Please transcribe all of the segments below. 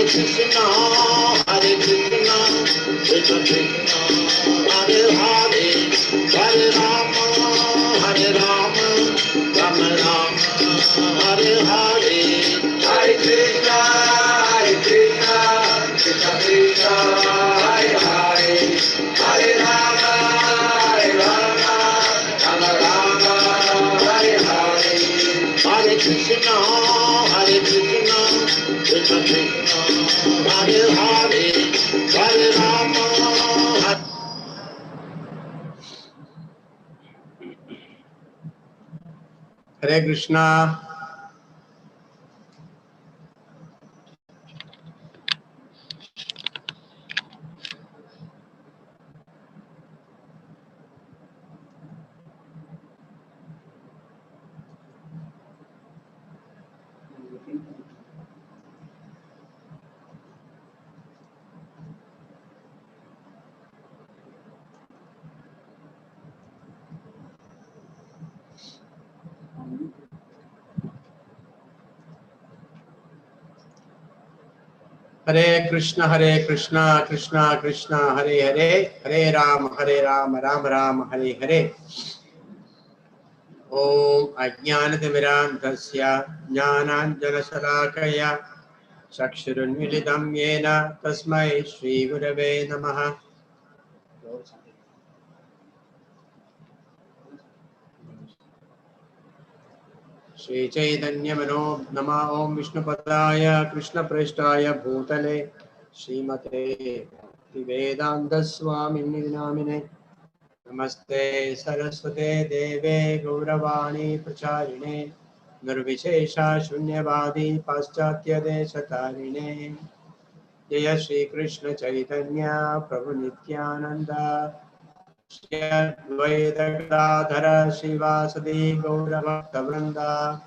Krishna, Hare Krishna, Krishna Krishna, Hare Hare, Hare Rama, Hare Rama, Rama Rama, Hare Hare, Hare Krishna, Krishna Krishna, Hare Hare, Hare Rama, Rama Rama, Hare Hare, Hare Krishna, Krishna Krishna, Hare Hare, Hare Rama, Hare Krishna. Hare Krishna, Krishna Krishna, Hare Hare, Hare Ram, Ram Ram, Hare Hare. Om Ajnanatimirandhasya Jnananjanasalakaya Chakshurunmilitam Yena Tasmai Shri Gurave Namaha. Shri Chaitanya Nama Om Vishnupadaya Krishna Preshtaya Bhutale Srimate Vedanta Swami Namine Namaste Saraswate Deve Gauravani Pracharine Nirvishesha Shunyavadi Paschatya Deshatarine Jaya Shri Krishna Chaitanya Prabhu Nityananda Shri Advaita Gadadhara Shivasadi Gauravakta Vrinda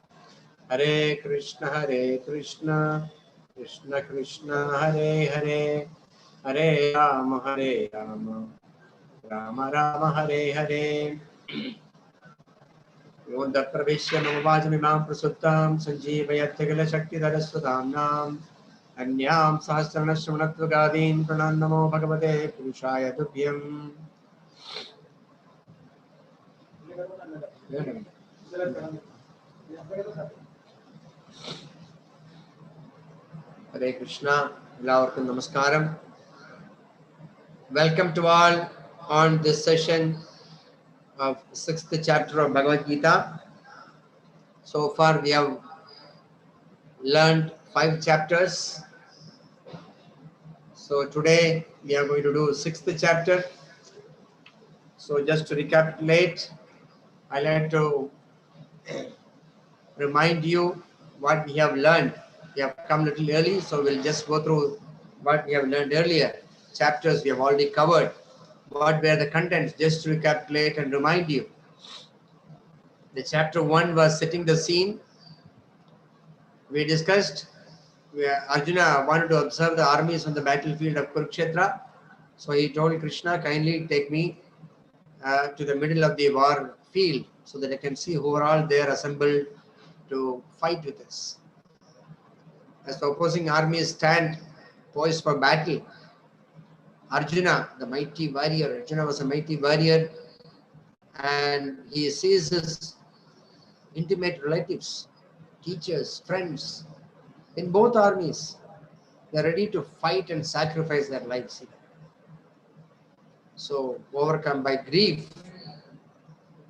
Hare Krishna, Krishna Krishna, Hare Hare, Hare Rama, Rama Rama, Hare Hare. Om Praveshya Namavajamimam Prasuttam Sanjeevayatthagala Shakti Dharasvatamnam Anyam Sahasrana Shramanatvagadin Pranannamo Bhagavate Purushaya Tubhyam. Hare Krishna, എല്ലാവർക്കും Namaskaram. Welcome to all on this session of 6th chapter of Bhagavad-gītā. So far we have learned 5 chapters. So today we are going to do 6th chapter. So just to recapitulate, I like to remind you what we have learned. We have come a little early, so we'll just go through what we have learned earlier. Chapters we have already covered. What were the contents, just to recapitulate and remind you. The chapter 1 was setting the scene. We discussed where Arjuna wanted to observe the armies on the battlefield of Kurukshetra. So he told Krishna, kindly take me to the middle of the war field so that I can see who are all there assembled to fight with us. As the opposing armies stand poised for battle, Arjuna, the mighty warrior, Arjuna was a mighty warrior, and he sees his intimate relatives, teachers, friends in both armies. They are ready to fight and sacrifice their lives. So, overcome by grief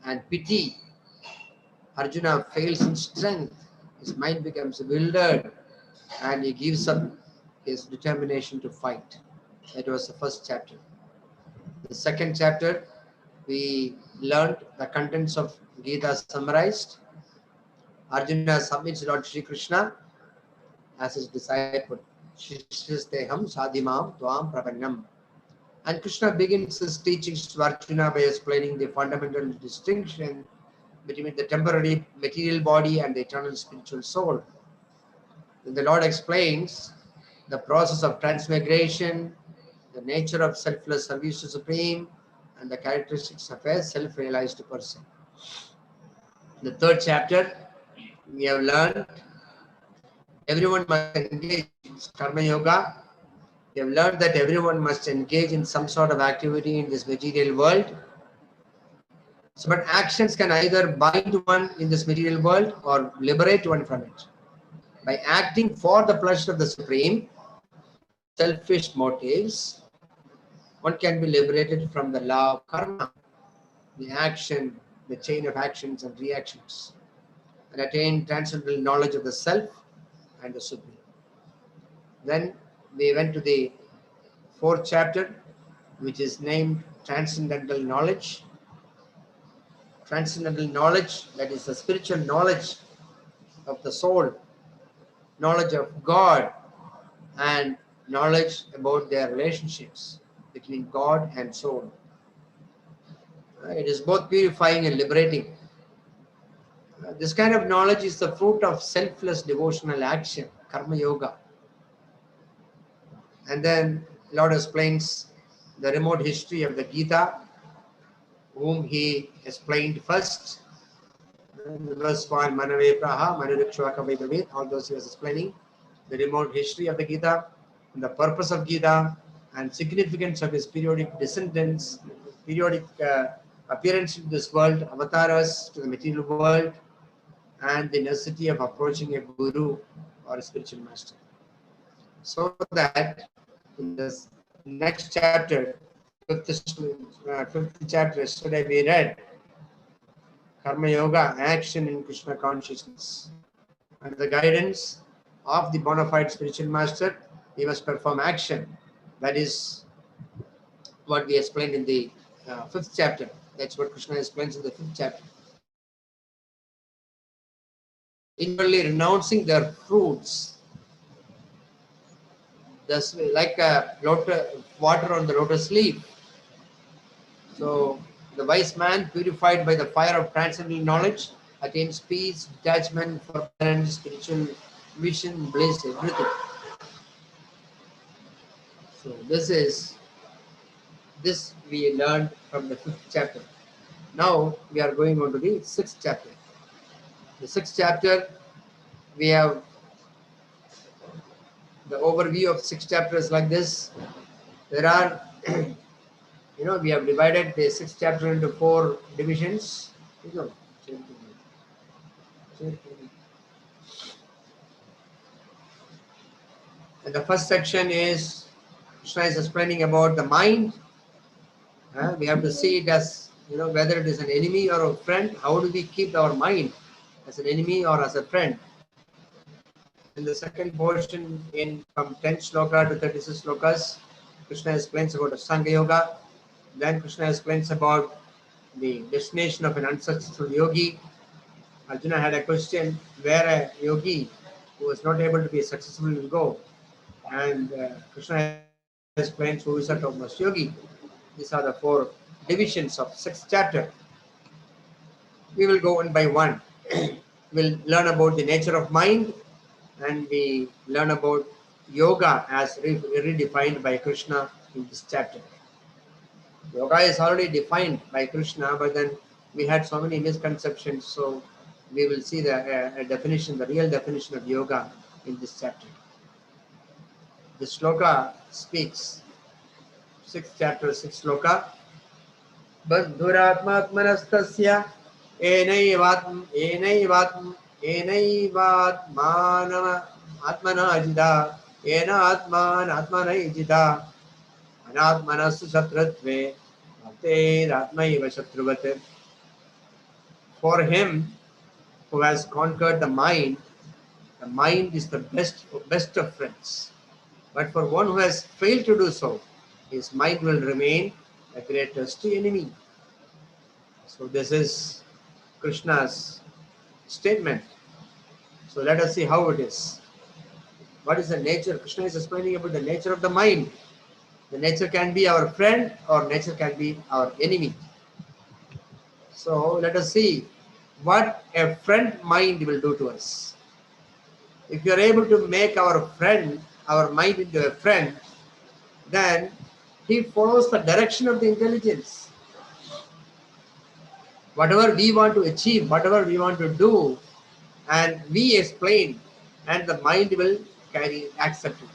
and pity, Arjuna fails in strength. His mind becomes bewildered and he gives up his determination to fight. That was the first chapter. The second chapter, we learned the contents of Gita summarized. Arjuna submits Lord Shri Krishna as his disciple. Shristeham sadhimam tvam prapannam. And Krishna begins his teachings to Arjuna by explaining the fundamental distinction between the temporary material body and the eternal spiritual soul. Then the Lord explains the process of transmigration, the nature of selfless service to Supreme, and the characteristics of a self-realized person. In the third chapter, we have learned everyone must engage It's Karma Yoga. We have learned that everyone must engage in some sort of activity in this material world. So, but actions can either bind one in this material world or liberate one from it. By acting for the pleasure of the Supreme, selfish motives, one can be liberated from the law of karma, the action, the chain of actions and reactions, and attain transcendental knowledge of the self and the Supreme. Then we went to the fourth chapter, which is named Transcendental Knowledge. Transcendental knowledge, that is the spiritual knowledge of the soul, knowledge of God, and knowledge about their relationships between God and soul. It is both purifying and liberating. This kind of knowledge is the fruit of selfless devotional action, Karma Yoga. And then Lord explains the remote history of the Gita, whom he explained first. Verse 1, Manave Praha, Manurikshvaka Vaidavit, all those he was explaining. The remote history of the Gita, and the purpose of Gita, and significance of his periodic descendants, periodic appearance in this world, avatars to the material world, and the necessity of approaching a guru or a spiritual master. So that in this next chapter, fifth chapter, yesterday we read Karma Yoga, action in Krishna consciousness. Under the guidance of the bona fide spiritual master, he must perform action. That is what we explained in the fifth chapter. That's what Krishna explains in the fifth chapter. Inwardly renouncing their fruits, thus like a water on the lotus leaf. So the wise man, purified by the fire of transcendental knowledge, attains peace, detachment, forbearance, spiritual vision, bliss, everything. So this we learned from the fifth chapter. Now we are going on to the sixth chapter. The sixth chapter, we have the overview of six chapters like this. There are, we have divided the sixth chapter into 4 divisions. And the first section is, Krishna is explaining about the mind. We have to see it as, whether it is an enemy or a friend. How do we keep our mind as an enemy or as a friend? In the second portion, from 10 sloka to 36 slokas, Krishna explains about Ashtanga Yoga. Then Krishna explains about the destination of an unsuccessful yogi. Arjuna had a question where a yogi who was not able to be successful will go. And Krishna explains who is a topmost yogi. These are the 4 divisions of 6th chapter. We will go one by one. We'll learn about the nature of mind, and we learn about yoga as redefined by Krishna in this chapter. Yoga is already defined by Krishna, but then we had so many misconceptions, so we will see the definition, the real definition of yoga in this chapter. The sloka speaks, 6th chapter, 6th sloka. Bandhuratmatmanastasya enaivatmana atmana ajida ena atman atmana ijida anatmanasu satratve bhakte atmaiva shatruvat. For him who has conquered the mind is the best of friends. But for one who has failed to do so, his mind will remain the greatest enemy. So this is Krishna's statement. So let us see how it is. What is the nature? Krishna is explaining about the nature of the mind. The nature can be our friend or nature can be our enemy. So let us see what a friend mind will do to us. If you are able to make our mind into a friend, then he follows the direction of the intelligence. Whatever we want to achieve, whatever we want to do, and we explain, and the mind will accept it.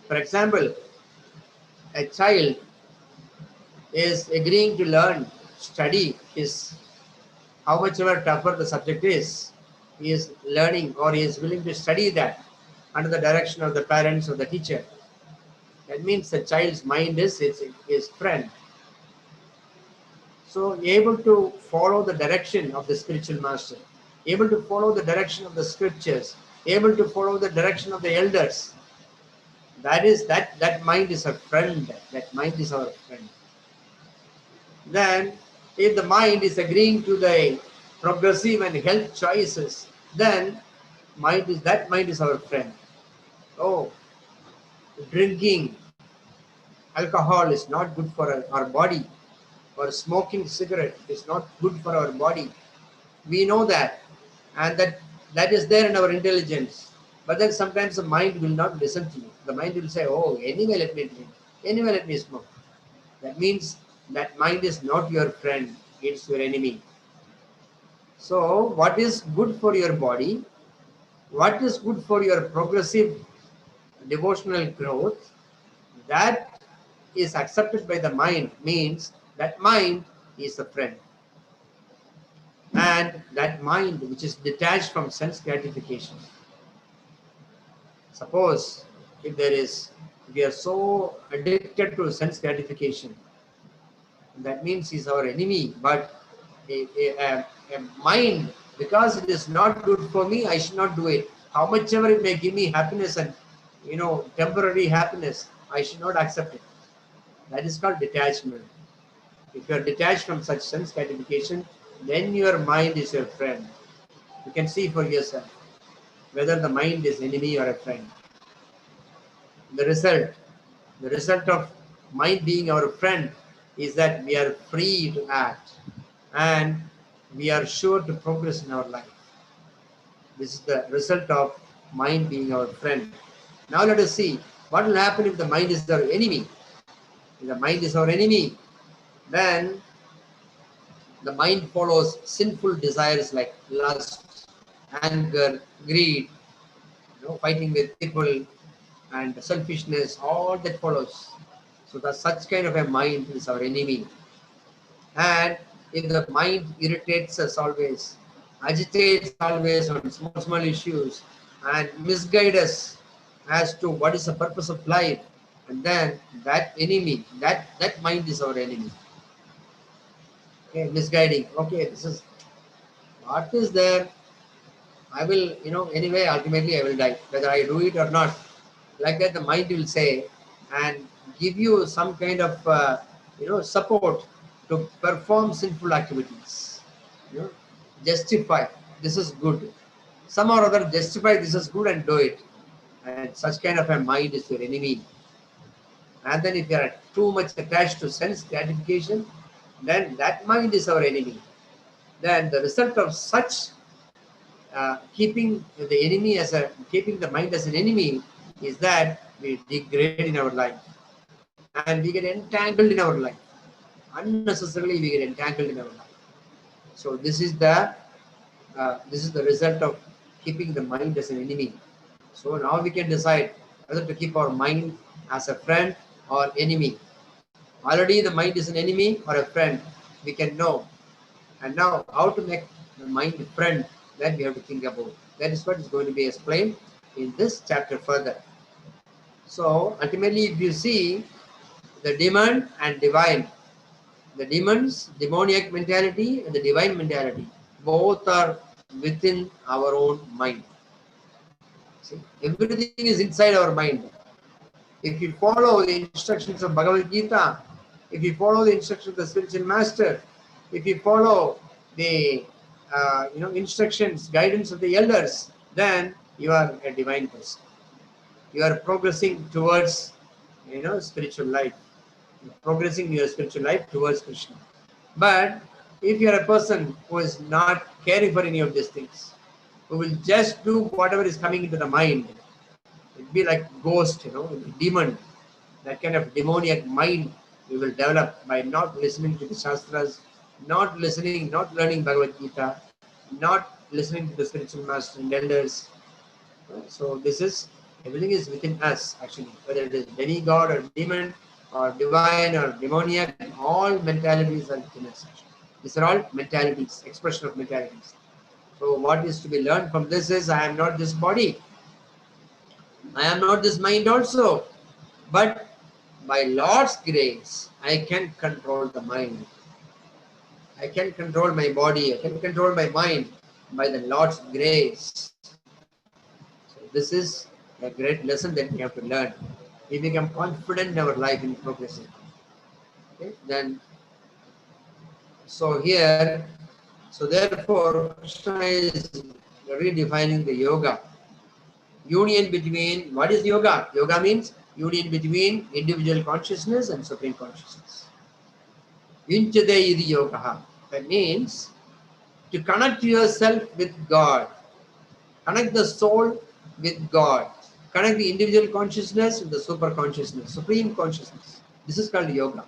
For example, a child is agreeing to learn, study his, how much ever tougher the subject is, he is learning or he is willing to study that under the direction of the parents or the teacher. That means the child's mind is his friend. So able to follow the direction of the spiritual master, able to follow the direction of the scriptures, able to follow the direction of the elders. That mind is a friend. That mind is our friend. Then if the mind is agreeing to the progressive and health choices, then that mind is our friend. Oh, drinking alcohol is not good for our body, or smoking cigarette is not good for our body. We know that, and that is there in our intelligence. But then sometimes the mind will not listen to you. The mind will say, oh, anyway let me drink, anyway let me smoke. That means that mind is not your friend, it's your enemy. So what is good for your body, what is good for your progressive devotional growth, that is accepted by the mind, means that mind is a friend. And that mind which is detached from sense gratification. Suppose if we are so addicted to sense gratification, that means he's our enemy. But a mind, because it is not good for me, I should not do it. How much ever it may give me happiness and temporary happiness, I should not accept it. That is called detachment. If you are detached from such sense gratification, then your mind is your friend. You can see for yourself whether the mind is enemy or a friend. The result of mind being our friend is that we are free to act and we are sure to progress in our life. This is the result of mind being our friend. Now let us see what will happen if the mind is our enemy. If the mind is our enemy, then the mind follows sinful desires like lust, anger, greed, fighting with people, and selfishness, all that follows. So such kind of a mind is our enemy. And if the mind irritates us always, agitates always on small issues, and misguide us as to what is the purpose of life, and then that enemy, that mind is our enemy. Okay, misguiding. Okay, this is what is there. I will, anyway, ultimately I will die, whether I do it or not. Like that, the mind will say and give you some kind of, support to perform sinful activities. Justify, this is good. Some or other justify this is good and do it. And such kind of a mind is your enemy. And then if you are too much attached to sense gratification, then that mind is our enemy. Then the result of such keeping the mind as an enemy is that we degrade in our life and we get entangled in our life. Unnecessarily we get entangled in our life. So this is the result of keeping the mind as an enemy. So now we can decide whether to keep our mind as a friend or enemy. Already the mind is an enemy or a friend, we can know. And now how to make the mind a friend, that we have to think about. That is what is going to be explained in this chapter further. So ultimately, if you see the demon and divine, the demoniac mentality and the divine mentality, both are within our own mind. See, everything is inside our mind. If you follow the instructions of Bhagavad-gītā, if you follow the instructions of the spiritual master, if you follow the instructions, guidance of the elders, then you are a divine person. You are progressing towards spiritual life. You're progressing your spiritual life towards Krishna. But if you are a person who is not caring for any of these things, who will just do whatever is coming into the mind, it'll be like ghost, demon. That kind of demoniac mind we will develop by not listening to the Shastras, not learning Bhagavad-gītā, not listening to the spiritual master and elders. So this is, everything is within us actually, whether it is demigod or demon or divine or demoniac, all mentalities are within us actually. These are all mentalities, expression of mentalities. So what is to be learned from this is, I am not this body, I am not this mind also, but by Lord's grace, I can control the mind. I can control my body, I can control my mind by the Lord's grace. So this is a great lesson that we have to learn. We become confident in our life in progressing. Okay? Then, so here, so therefore, Krishna is redefining the yoga. Union between, what is yoga? Yoga means union between individual consciousness and supreme consciousness. Vinchade iti yoga. That means to connect yourself with God, connect the soul with God, connect the individual consciousness with the super consciousness, supreme consciousness. This is called yoga.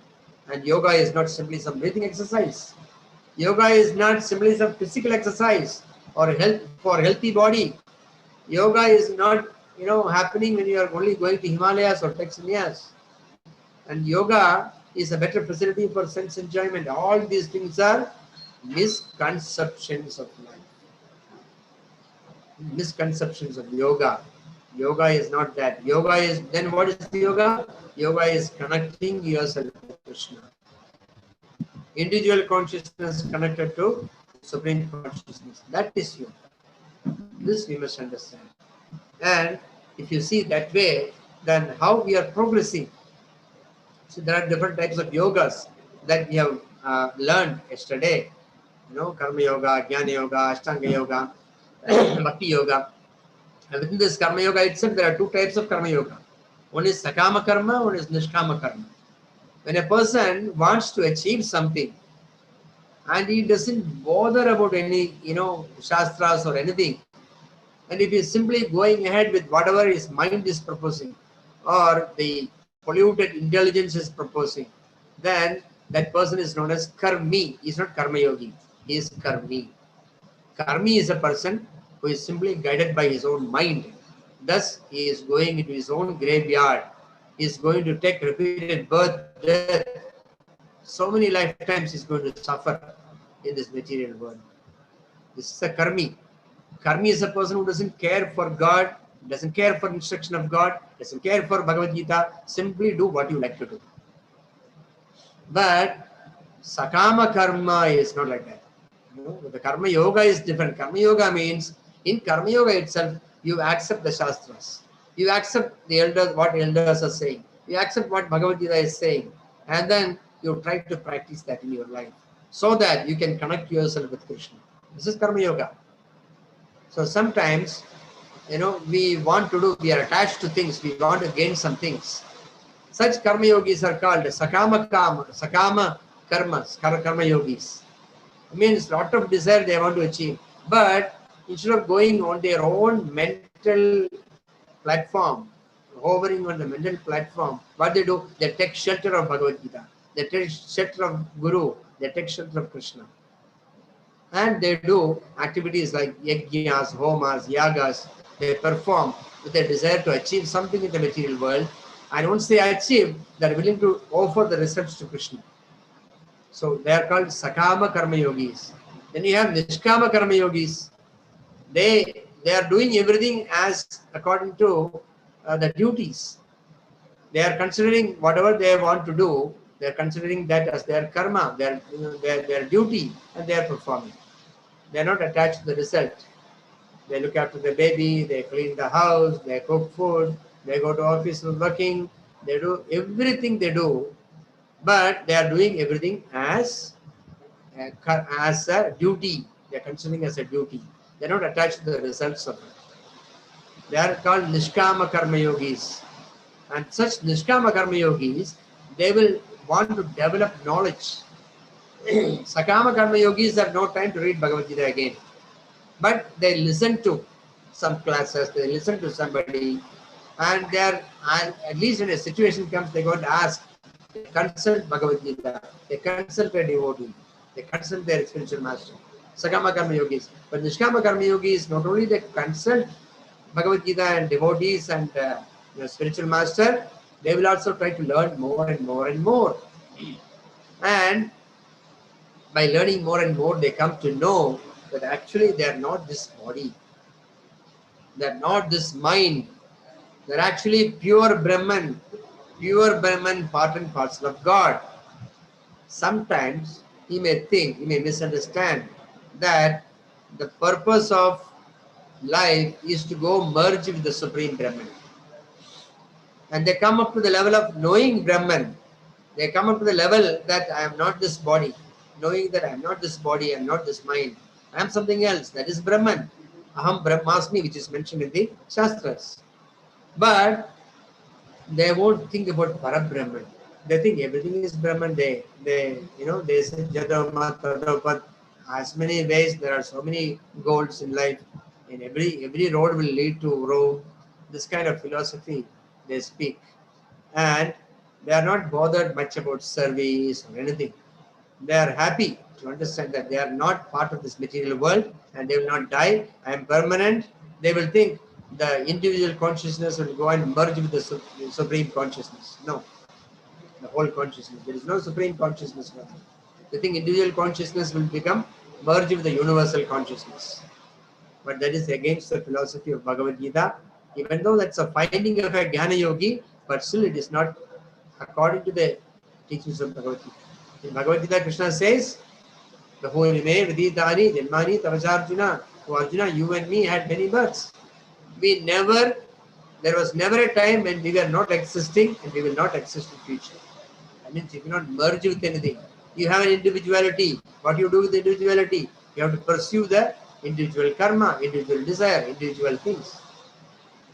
And yoga is not simply some breathing exercise. Yoga is not simply some physical exercise or health for healthy body. Yoga is not, happening when you are only going to Himalayas or Texanias. And yoga is a better facility for sense enjoyment. All these things are misconceptions of life. Misconceptions of yoga. Yoga is not that. Yoga is, then what is the yoga? Yoga is connecting yourself with Krishna. Individual consciousness connected to supreme consciousness. That is yoga. This we must understand. And if you see that way, then how we are progressing. So there are different types of yogas that we have learned yesterday. Karma yoga, Jnana yoga, Ashtanga yoga, Bhakti yoga. And within this Karma yoga itself, there are two types of Karma yoga. One is Sakama karma, one is Nishkama karma. When a person wants to achieve something and he doesn't bother about any, shastras or anything, and if he is simply going ahead with whatever his mind is proposing or the polluted intelligence is proposing, then that person is known as karmi. He is not karma yogi. He is karmi. Karmi is a person who is simply guided by his own mind. Thus, he is going into his own graveyard. He is going to take repeated birth, death. So many lifetimes he is going to suffer in this material world. This is a karmi. Karmi is a person who doesn't care for God, doesn't care for instruction of God, doesn't care for Bhagavad-gītā, simply do what you like to do. But Sakama karma is not like that. The Karma yoga is different. Karma yoga means, in Karma yoga itself, you accept the Shastras. You accept the elders, what elders are saying. You accept what Bhagavad-gītā is saying. And then you try to practice that in your life so that you can connect yourself with Krishna. This is Karma yoga. So sometimes, we want to do, we are attached to things, we want to gain some things. Such Karma yogis are called Sakama karmas, Karma yogis. It means lot of desire they want to achieve. But instead of going on their own mental platform, hovering on the mental platform, what they do, they take shelter of Bhagavad-gītā. They take shelter of Guru. They take shelter of Krishna. And they do activities like yajnas, homas, yagas. They perform with a desire to achieve something in the material world. And once they achieve, they are willing to offer the results to Krishna. So they are called Sakama Karma Yogis. Then you have Nishkama Karma Yogis. They are doing everything as according to the duties. They are considering whatever they want to do. They are considering that as their karma, their duty, and they are performing. They are not attached to the result. They look after the baby, they clean the house, they cook food, they go to office for working, they do everything they do, but they are doing everything as a duty. They are considering as a duty. They are not attached to the results of it. They are called Nishkama Karma Yogis. And such Nishkama Karma Yogis, they will want to develop knowledge. Sakama Karma Yogis have no time to read Bhagavad-gītā again. But they listen to some classes, they listen to somebody, and they are, at least when a situation comes, they go and ask, they consult Bhagavad-gītā, they consult a devotee, they consult their spiritual master. Sakama Karma Yogis. But Nishkama Karma Yogis, not only they consult Bhagavad-gītā and devotees and the spiritual master, they will also try to learn more and more and more. And by learning more and more, they come to know that actually they are not this body. They are not this mind. They are actually pure Brahman, part and parcel of God. Sometimes he may think, he may misunderstand that the purpose of life is to go merge with the Supreme Brahman. And they come up to the level of knowing Brahman. They come up to the level that I am not this body. Knowing that I am not this body, I am not this mind. I am something else. That is Brahman. Aham Brahmasmi, which is mentioned in the Shastras. But they won't think about Parabrahman. They think everything is Brahman. They say Jadoma, Tadapat. As many ways, there are so many goals in life. And every road will lead to Rome. This kind of philosophy they speak. And they are not bothered much about service or anything. They are happy to understand that they are not part of this material world and they will not die. I am permanent. They will think the individual consciousness will go and merge with the supreme consciousness. No, the whole consciousness. There is no supreme consciousness. They think individual consciousness will become merged with the universal consciousness. But that is against the philosophy of Bhagavad-gītā. Even though that's a finding of a Jnana Yogi, but still it is not according to the teachings of Bhagavad-gītā. In Bhagavad-gītā, Krishna says, Bahuni me viditani janmani tavacharjuna. Oh Arjuna, you and me had many births. There was never a time when we were not existing and we will not exist in future. That means you cannot merge with anything. You have an individuality. What you do with individuality? You have to pursue the individual karma, individual desire, individual things.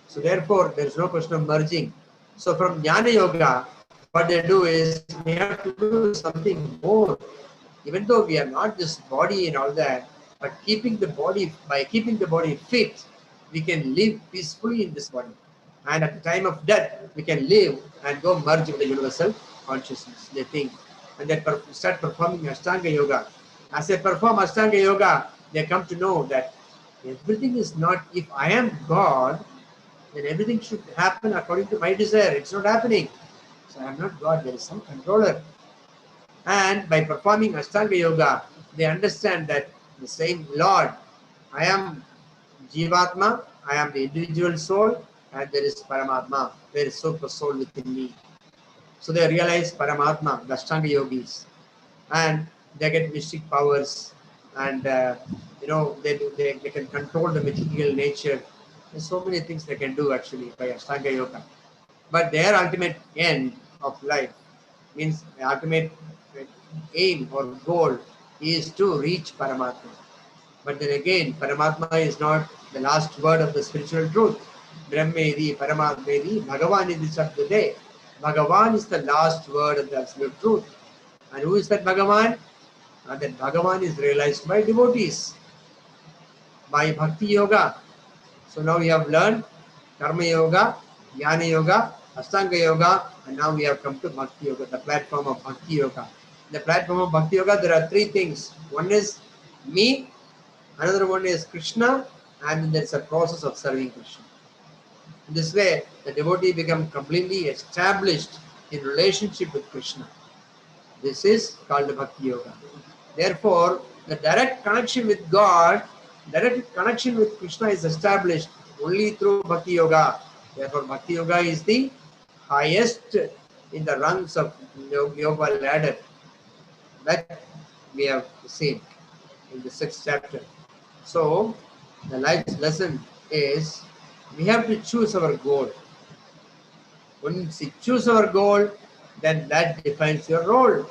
So therefore, there is no question of merging. So from Jnana Yoga, what they do is, we have to do something more. Even though we are not this body and all that, but by keeping the body fit, we can live peacefully in this body. And at the time of death, we can live and go merge with the universal consciousness, they think. And they start performing Ashtanga Yoga. As they perform Ashtanga Yoga, they come to know that everything is not, if I am God, then everything should happen according to my desire. It's not happening. So I am not God, there is some controller. And by performing Ashtanga Yoga, they understand that the same Lord, I am Jivatma, I am the individual soul, and there is Paramatma, there is super soul within me. So they realize Paramatma, the Ashtanga Yogis, and they get mystic powers, and they can control the material nature. There's so many things they can do actually by Ashtanga Yoga. But their ultimate end of life means the ultimate aim or goal is to reach Paramatma. But then again, Paramatma is not the last word of the spiritual truth. Brahmedi, Paramatmedi, Bhagavan is the Sabdade. Bhagavan is the last word of the absolute truth. And who is that Bhagavan? And that Bhagavan is realized by devotees, by Bhakti Yoga. So now we have learned Karma Yoga, Jnana Yoga, Ashtanga Yoga, and now we have come to Bhakti Yoga, the platform of Bhakti Yoga. In the platform of Bhakti Yoga, there are three things. One is me, another one is Krishna, and then there is a process of serving Krishna. In this way, the devotee becomes completely established in relationship with Krishna. This is called Bhakti Yoga. Therefore, the direct connection with God, direct connection with Krishna is established only through Bhakti Yoga. Therefore, Bhakti Yoga is the highest in the rungs of Yoga ladder. That we have seen in the 6th chapter. So, the life's lesson is we have to choose our goal. Once you choose our goal, then that defines your role.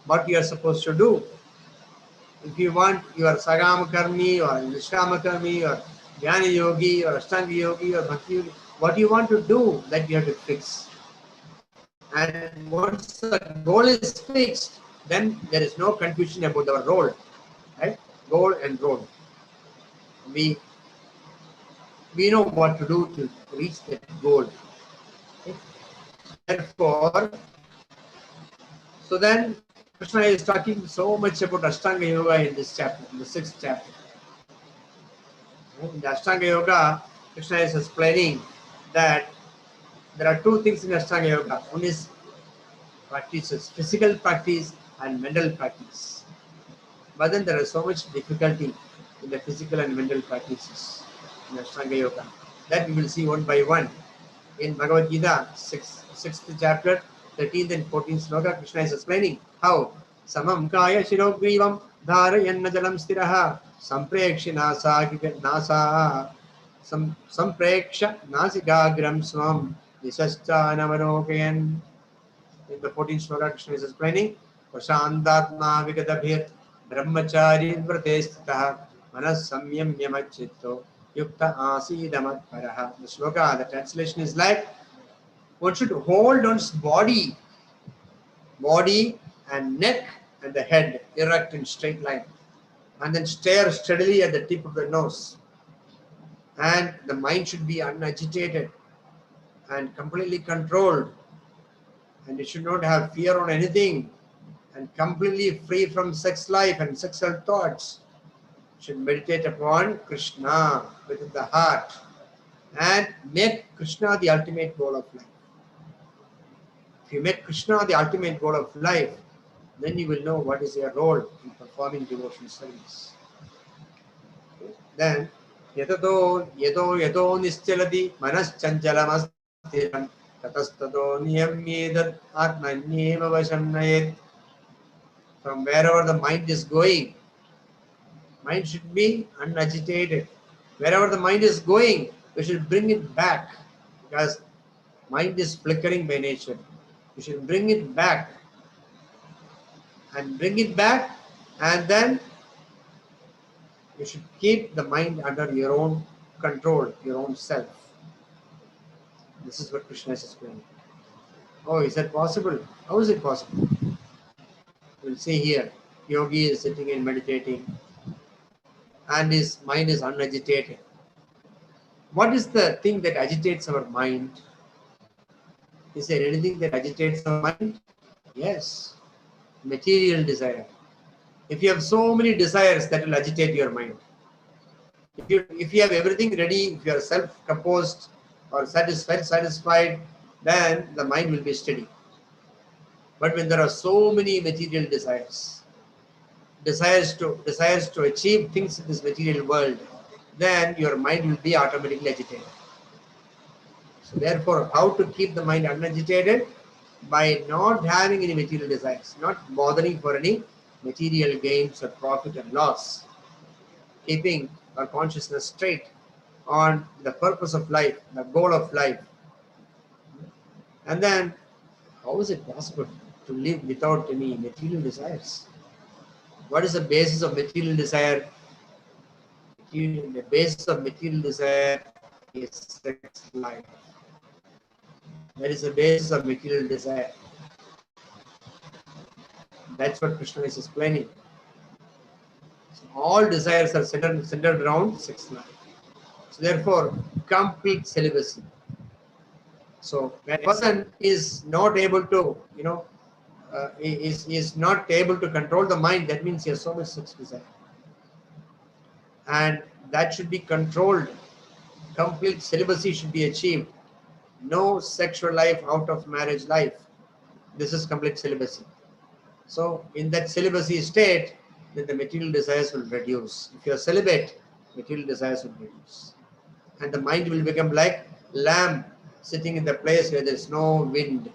What you are supposed to do. If you want your Sagama Karmi or Nishkama Karmi or Jnana Yogi or Ashtanga Yogi or Bhakti Yogi, what you want to do, that you have to fix. And once the goal is fixed, then there is no confusion about our role. Right? Goal and role. We know what to do to reach that goal. Okay? Therefore, so then Krishna is talking so much about Ashtanga Yoga in this chapter, in the 6th chapter. In the Ashtanga Yoga, Krishna is explaining that there are two things in Ashtanga Yoga. One is practices, physical practice and mental practice. But then there is so much difficulty in the physical and mental practices in Ashtanga Yoga. That we will see one by one. In Bhagavad-gītā, 6th chapter, 13th and 14th sloka, Krishna is explaining how samam kaya shirogrivam dharayanna jalam stiraha samprekshya nasa sampreksha nasigagram swam nisascha navarokayan. In the 14th sloka, Krishna is explaining Prashantatma vigadabhir brahmachari vrate sthitah manas samyamya machitto yukta asidamat paraha. The sloka, the translation is like, one should hold one's body and neck and the head erect in straight line, and then stare steadily at the tip of the nose. And the mind should be unagitated and completely controlled, and it should not have fear on anything, and completely free from sex life and sexual thoughts. It should meditate upon Krishna within the heart and make Krishna the ultimate goal of life. If you make Krishna the ultimate goal of life, then you will know what is your role in performing devotional service. Then, yato nischalati manas chanchalam astiram tatastato niyamyedat atmanyeva vasham nayet. From wherever the mind is going, mind should be unagitated. Wherever the mind is going, we should bring it back, because mind is flickering by nature. You should bring it back, and then you should keep the mind under your own control, your own self. This is what Krishna is explaining. Oh, is that possible? How is it possible? We'll see here. Yogi is sitting and meditating, and his mind is unagitated. What is the thing that agitates our mind? Is there anything that agitates our mind? Yes, material desire. If you have so many desires, that will agitate your mind. If you have everything ready, if you are self-composed or satisfied, then the mind will be steady. But when there are so many material desires to achieve things in this material world, then your mind will be automatically agitated. So therefore, how to keep the mind unagitated? By not having any material desires, not bothering for any material gains or profit and loss, keeping our consciousness straight on the purpose of life, the goal of life. And then, how is it possible to live without any material desires? What is the basis of material desire? The basis of material desire is sex life. That is the basis of material desire. That's what Krishna is explaining. So all desires are centered around sex life. So therefore, complete celibacy. So when a person is not able to, is not able to control the mind, that means he has so much sex desire. And that should be controlled. Complete celibacy should be achieved. No sexual life out of marriage life. This is complete celibacy. So in that celibacy state, then the material desires will reduce. If you are celibate, material desires will reduce. And the mind will become like lamp sitting in the place where there is no wind.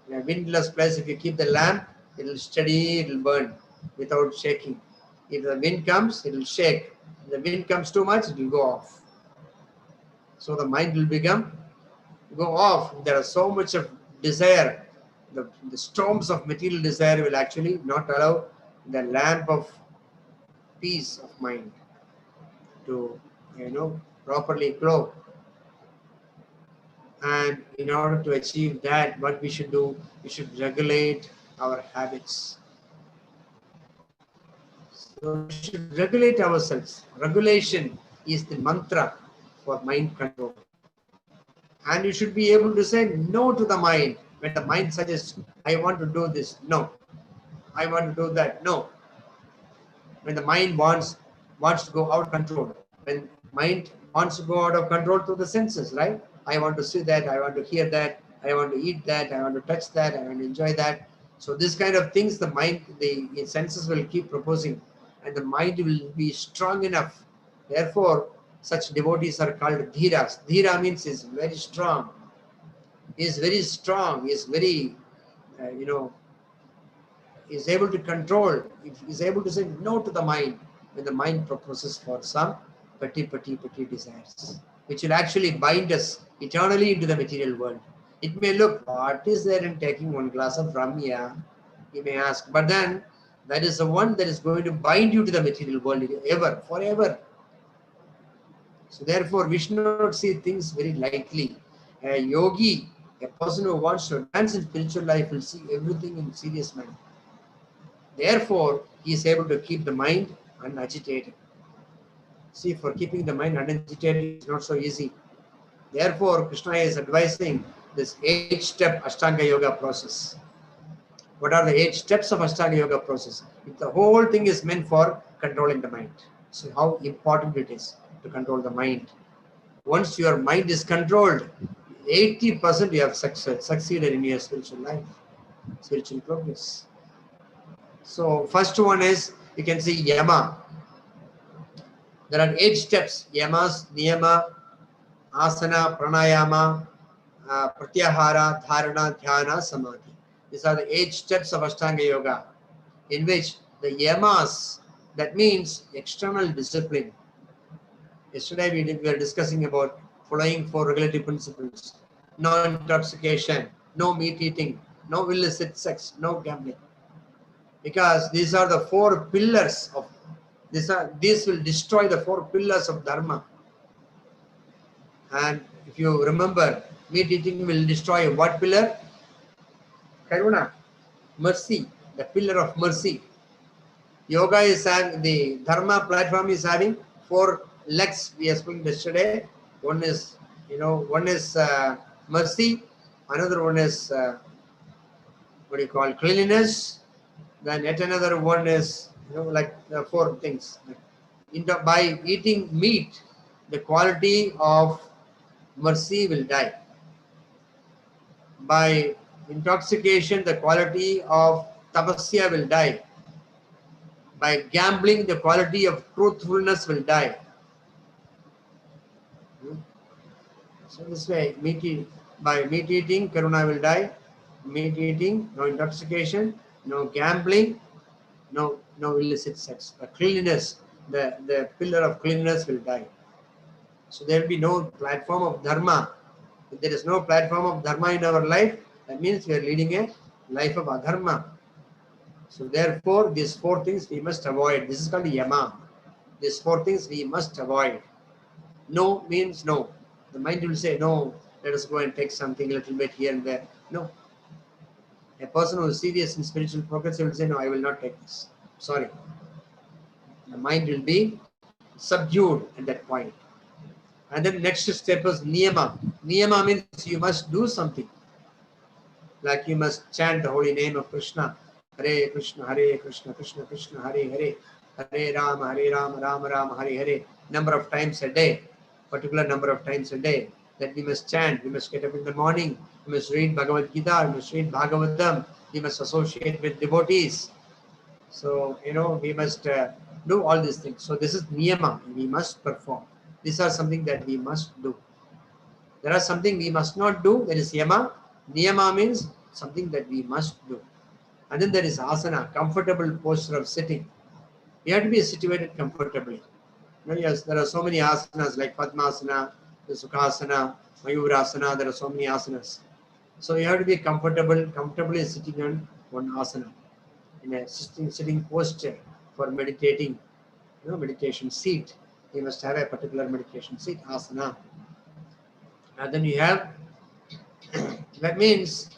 In a windless place, if you keep the lamp, it will steady, it will burn without shaking. If the wind comes, it will shake. If the wind comes too much, it will go off. So the mind will go off. There are so much of desire. The storms of material desire will actually not allow the lamp of peace of mind to, properly glow. And in order to achieve that, what we should do, we should regulate our habits. So we should regulate ourselves. Regulation is the mantra for mind control. And you should be able to say no to the mind. When the mind suggests, I want to do this, no. I want to do that, no. When the mind wants to go out of control, When mind wants to go out of control through the senses, right? I want to see that, I want to hear that, I want to eat that, I want to touch that, I want to enjoy that. So this kind of things, the mind, the senses will keep proposing, and the mind will be strong enough. Therefore, such devotees are called dhiras. Dhira means is very strong. He is very strong. He is very, is able to control. Is able to say no to the mind when the mind proposes for some petty desires, which will actually bind us eternally into the material world. It may look, what is there in taking one glass of rum? Yeah, you may ask, but then that is the one that is going to bind you to the material world ever, forever. So therefore, we should not see things very lightly. A yogi, a person who wants to advance in spiritual life, will see everything in serious manner. Therefore, he is able to keep the mind unagitated. See, for keeping the mind unagitated is not so easy. Therefore, Krishna is advising this 8-step Ashtanga Yoga process. What are the 8 steps of Ashtanga Yoga process? The whole thing is meant for controlling the mind. So how important it is to control the mind. Once your mind is controlled, 80% you have succeeded in your spiritual life, spiritual progress. So first one is, you can see yama. There are 8 steps: yamas, niyama, asana, pranayama, pratyahara, dharana, dhyana, samadhi. These are the 8 steps of Ashtanga Yoga, in which the yamas, that means external discipline. Yesterday we were discussing about following 4 regulative principles: no intoxication, no meat eating, no illicit sex, no gambling. Because these are the 4 pillars of these will destroy the 4 pillars of dharma. And if you remember, meat eating will destroy what pillar? Karuna, mercy, the pillar of mercy. Yoga is having, the dharma platform is having 4 legs. We explained yesterday. One is, mercy. Another one is cleanliness. Then yet another one is, like 4 things. By eating meat, the quality of mercy will die. By intoxication, the quality of tapasya will die. By gambling, the quality of truthfulness will die. So this way, by meat eating, karuna will die. Meat eating, no intoxication, no gambling, no illicit sex. The cleanliness, the pillar of cleanliness will die. So there will be no platform of dharma. If there is no platform of dharma in our life, that means we are leading a life of adharma. So therefore, these 4 things we must avoid. This is called yama. These 4 things we must avoid. No means no. The mind will say, no, let us go and take something a little bit here and there. No. A person who is serious in spiritual progress will say, no, I will not take this. Sorry. The mind will be subdued at that point. And then next step is niyama. Niyama means you must do something. Like you must chant the holy name of Krishna. Hare Krishna, Krishna Krishna, Hare Hare. Hare Rama, Rama Rama, Hare Hare. Number of times a day. Particular number of times a day. That we must chant. We must get up in the morning. We must read Bhagavad-gītā. We must read Bhagavatam. We must associate with devotees. So, we must do all these things. So this is niyama. We must perform. These are something that we must do. There are something we must not do. That is yama. Niyama means something that we must do. And then there is asana, comfortable posture of sitting. You have to be situated comfortably. Yes, there are so many asanas like Padmasana, the Sukhasana, Mayurasana. There are so many asanas. So you have to be comfortably sitting on one asana, in a sitting posture for meditating. Meditation seat. You must have a particular meditation seat, asana. And then you have, that means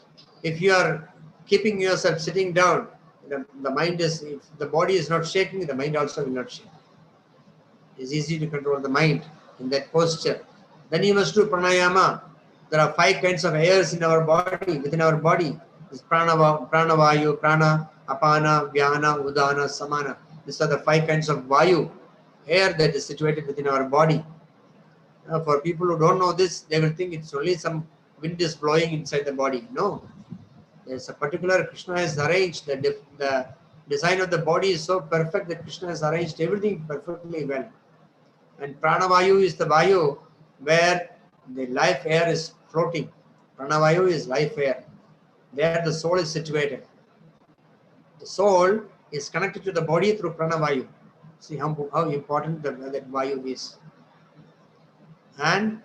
if you are keeping yourself sitting down, the mind is, if the body is not shaking, the mind also will not shake. It's easy to control the mind in that posture. Then you must do pranayama. There are 5 kinds of airs in our body, within our body. It's pranavayu, prana, apana, vyana, udana, samana. These are the 5 kinds of vayu air that is situated within our body. For people who don't know this, they will think it's only some wind is blowing inside the body. No, there's a particular, Krishna has arranged, the design of the body is so perfect that Krishna has arranged everything perfectly well. And Pranavayu is the Vayu where the life air is floating. Pranavayu is life air. There the soul is situated. The soul is connected to the body through Pranavayu. See how important that Vayu is. And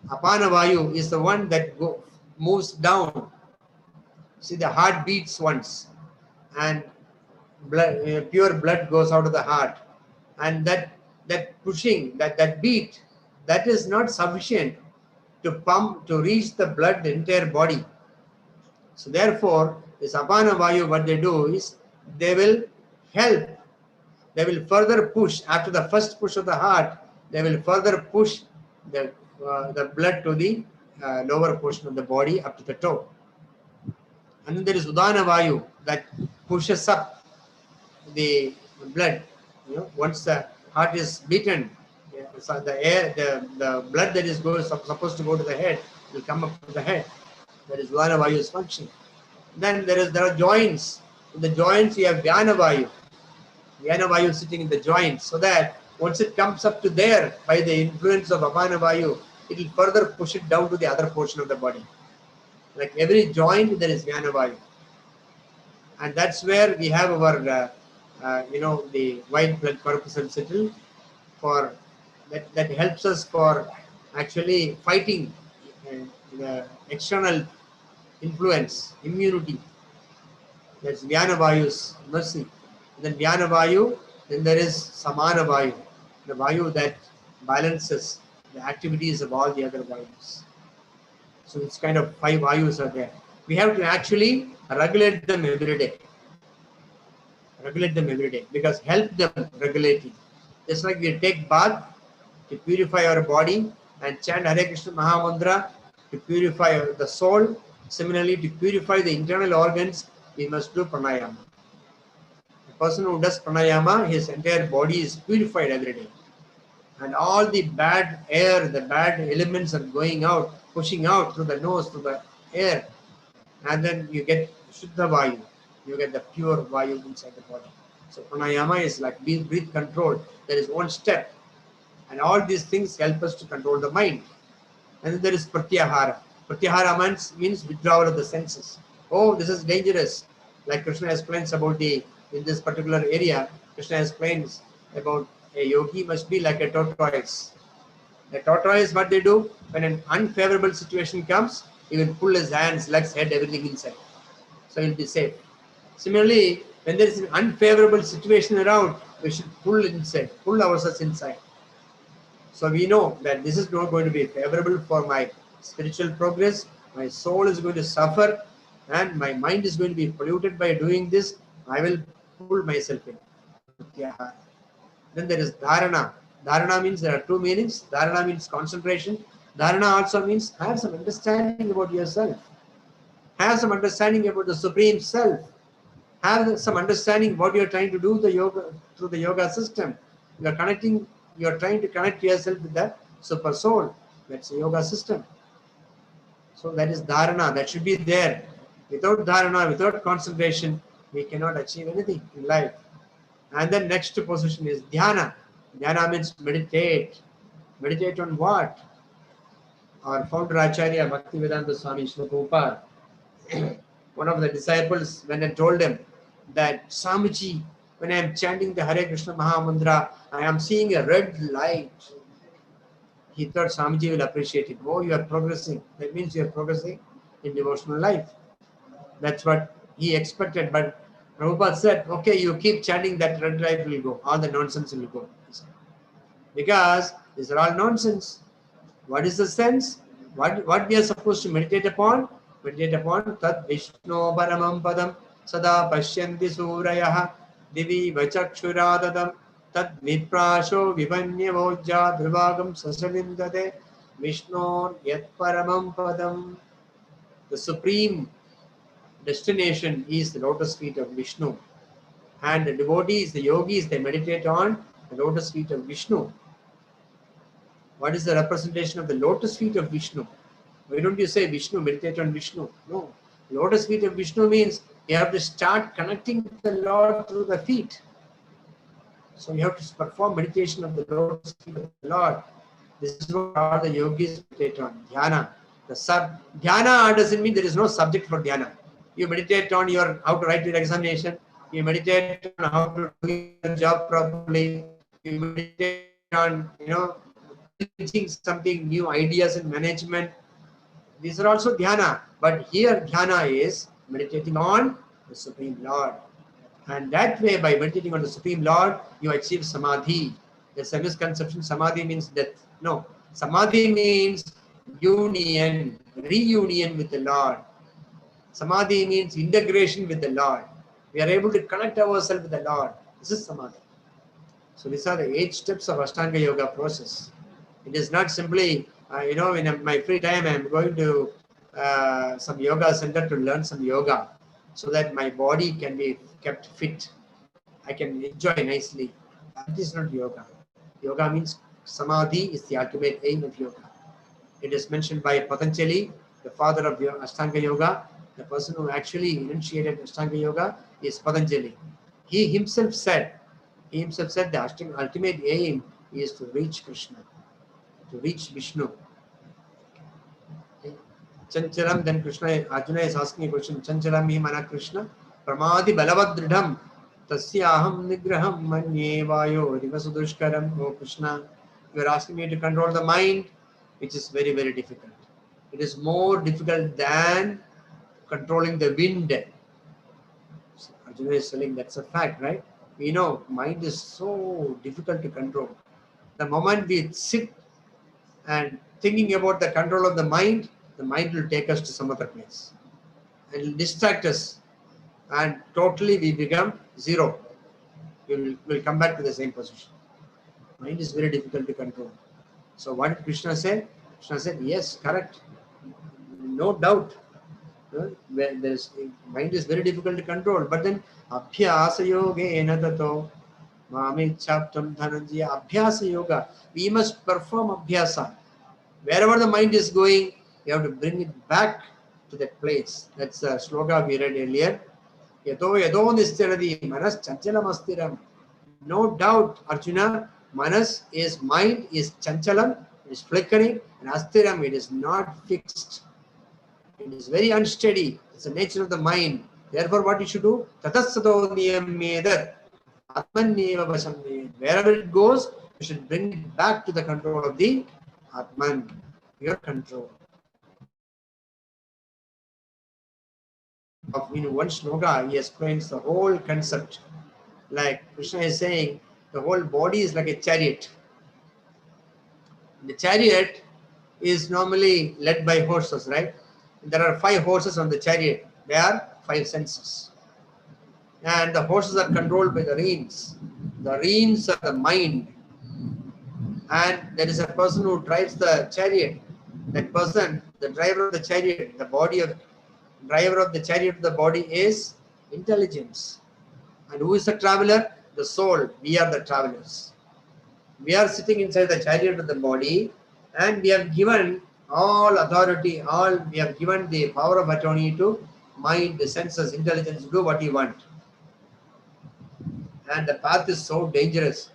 Apanavayu is the one that moves down. See, the heart beats once and blood, pure blood goes out of the heart. And that pushing, that beat, that is not sufficient to pump, to reach the blood, the entire body. So therefore, this Apana Vayu, what they do is, they will help, they will further push, after the first push of the heart, they will further push the blood to the lower portion of the body up to the toe. And then there is Udana Vayu that pushes up the blood. You know, once the heart is beaten, so the air, the blood that is supposed to go to the head will come up to the head. That is Udana Vayu's function. Then there are joints. In the joints you have Vyana Vayu. Vyana Vayu sitting in the joints, so that once it comes up to there by the influence of Apana Vayu, it will further push it down to the other portion of the body. Like every joint, there is Vyana Vayu. And that's where we have our, the white blood corpuscle for that helps us for actually fighting the external influence, immunity. That's Vyana Vayu's mercy. Then Vyana Vayu, then there is Samana Vayu, the Vayu that balances the activities of all the other Vayus. So it's kind of 5 Vayus are there. We have to actually regulate them every day. Regulate them every day, because help them regulating. Just like we take bath to purify our body and chant Hare Krishna Mahamantra to purify the soul. Similarly, to purify the internal organs, we must do pranayama. The person who does pranayama, his entire body is purified every day. And all the bad air, the bad elements are going out, pushing out through the nose, through the air. And then you get Shuddha Vayu. You get the pure Vayu inside the body. So pranayama is like breath control. There is one step. And all these things help us to control the mind. And then there is pratyahara. Pratyahara means withdrawal of the senses. Oh, this is dangerous. Like Krishna explains about in this particular area, Krishna explains about a yogi must be like a tortoise. The tortoise, what they do, when an unfavorable situation comes, he will pull his hands, legs, head, everything inside. So he will be safe. Similarly, when there is an unfavorable situation around, we should pull inside, pull ourselves inside. So we know that this is not going to be favorable for my spiritual progress. My soul is going to suffer and my mind is going to be polluted by doing this. I will pull myself in. Then there is dharana. Dharana means there are 2 meanings. Dharana means concentration. Dharana also means have some understanding about yourself. Have some understanding about the Supreme Self. Have some understanding what you are trying to do through the yoga system. You are trying to connect yourself with the super soul. That's the yoga system. So that is dharana. That should be there. Without dharana, without concentration, we cannot achieve anything in life. And then next position is dhyana. Dhyana means meditate. Meditate on what? Our founder Acharya Bhaktivedanta Swami Srila Prabhupada, one of the disciples went and told him that, Swamiji, when I am chanting the Hare Krishna Mahamantra, I am seeing a red light. He thought Swamiji will appreciate it. Oh, you are progressing. That means you are progressing in devotional life. That's what he expected. But Prabhupada said, okay, you keep chanting, that red light will go. All the nonsense will go. Because these are all nonsense. What is the sense? What we are supposed to meditate upon? Meditate upon Tat Vishnu Paramam Padam Sada Pashyanti Surayah Divi Vachakshuradadam Tat Viprasho Vivanya Vojja Dhruvagam Sasalindade Vishnu Yat Paramam Padam. The supreme destination is the lotus feet of Vishnu. And the devotees, the yogis, they meditate on The lotus feet of Vishnu. What is the representation of the lotus feet of Vishnu? Why don't you say Vishnu, meditate on Vishnu? No. Lotus feet of Vishnu means you have to start connecting with the Lord through the feet. So you have to perform meditation of the lotus feet of the Lord. This is what all the yogis meditate on. Dhyana. Dhyana doesn't mean there is no subject for dhyana. You meditate on how to write your examination. You meditate on how to do your job properly. You meditate on, teaching something, new ideas in management. These are also dhyana. But here dhyana is meditating on the Supreme Lord. And that way, by meditating on the Supreme Lord, you achieve samadhi. There's a misconception, samadhi means death. No, samadhi means union, reunion with the Lord. Samadhi means integration with the Lord. We are able to connect ourselves with the Lord. This is samadhi. So these are the 8 steps of Ashtanga Yoga process. It is not simply, in my free time, I am going to some yoga center to learn some yoga so that my body can be kept fit. I can enjoy nicely. That is not yoga. Yoga means samadhi is the ultimate aim of yoga. It is mentioned by Patanjali, the father of Ashtanga Yoga. The person who actually initiated Ashtanga Yoga is Patanjali. He himself said the ultimate aim is to reach Krishna, to reach Vishnu. Chanchalam, then Krishna, Arjuna is asking a question. Chanchalam hi mana Krishna, pramadi balavadridham, tasyaham nigraham manye vayo rivasudushkaram. Oh Krishna, you are asking me to control the mind, which is very, very difficult. It is more difficult than controlling the wind. So Arjuna is telling that's a fact, right? We know mind is so difficult to control. The moment we sit and thinking about the control of the mind will take us to some other place. It will distract us and totally we become zero. We'll come back to the same position. Mind is very difficult to control. So what did Krishna say? Krishna said, yes, correct. No doubt. Mind is very difficult to control. But then, abhyasa yogena tato mamichaptam dhananjaya. Abhyasa yoga. We must perform abhyasa. Wherever the mind is going, you have to bring it back to that place. That's a sloka we read earlier. Yato yado nisthiradi manas chanchalam astiram. No doubt, Arjuna, manas is mind is chanchalam, it is flickering, and astiram, it is not fixed. It is very unsteady. It's the nature of the mind. Therefore, what you should do? Tatassato niyamyedat atmanneva vasamye. Wherever it goes, you should bring it back to the control of the Atman, your control. In one sloka, he explains the whole concept. Like Krishna is saying, the whole body is like a chariot. The chariot is normally led by horses, right? There are 5 horses on the chariot. There are 5 senses. And the horses are controlled by the reins. The reins are the mind. And there is a person who drives the chariot. That person, the driver of the chariot, driver of the chariot of the body is intelligence. And who is the traveler? The soul. We are the travelers. We are sitting inside the chariot of the body, and we have given all authority, we have given the power of attorney to mind, the senses, intelligence, do what you want. And the path is so dangerous.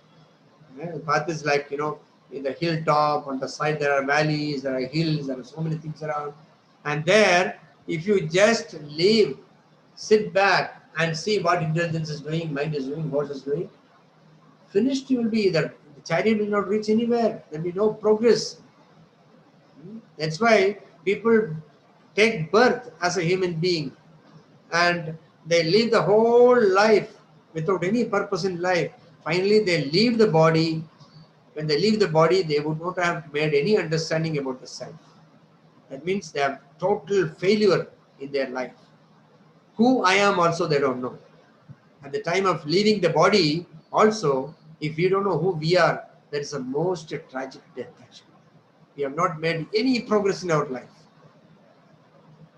The path is like, in the hilltop, on the side there are valleys, there are hills, there are so many things around. And there, if you just sit back and see what intelligence is doing, mind is doing, horse is doing, finished you will be there. The chariot will not reach anywhere. There will be no progress. That's why people take birth as a human being and they live the whole life without any purpose in life. Finally, they leave the body. When they leave the body, they would not have made any understanding about the self. That means they have total failure in their life. Who I am also they don't know. At the time of leaving the body also, if we don't know who we are, that is the most tragic death actually. We have not made any progress in our life.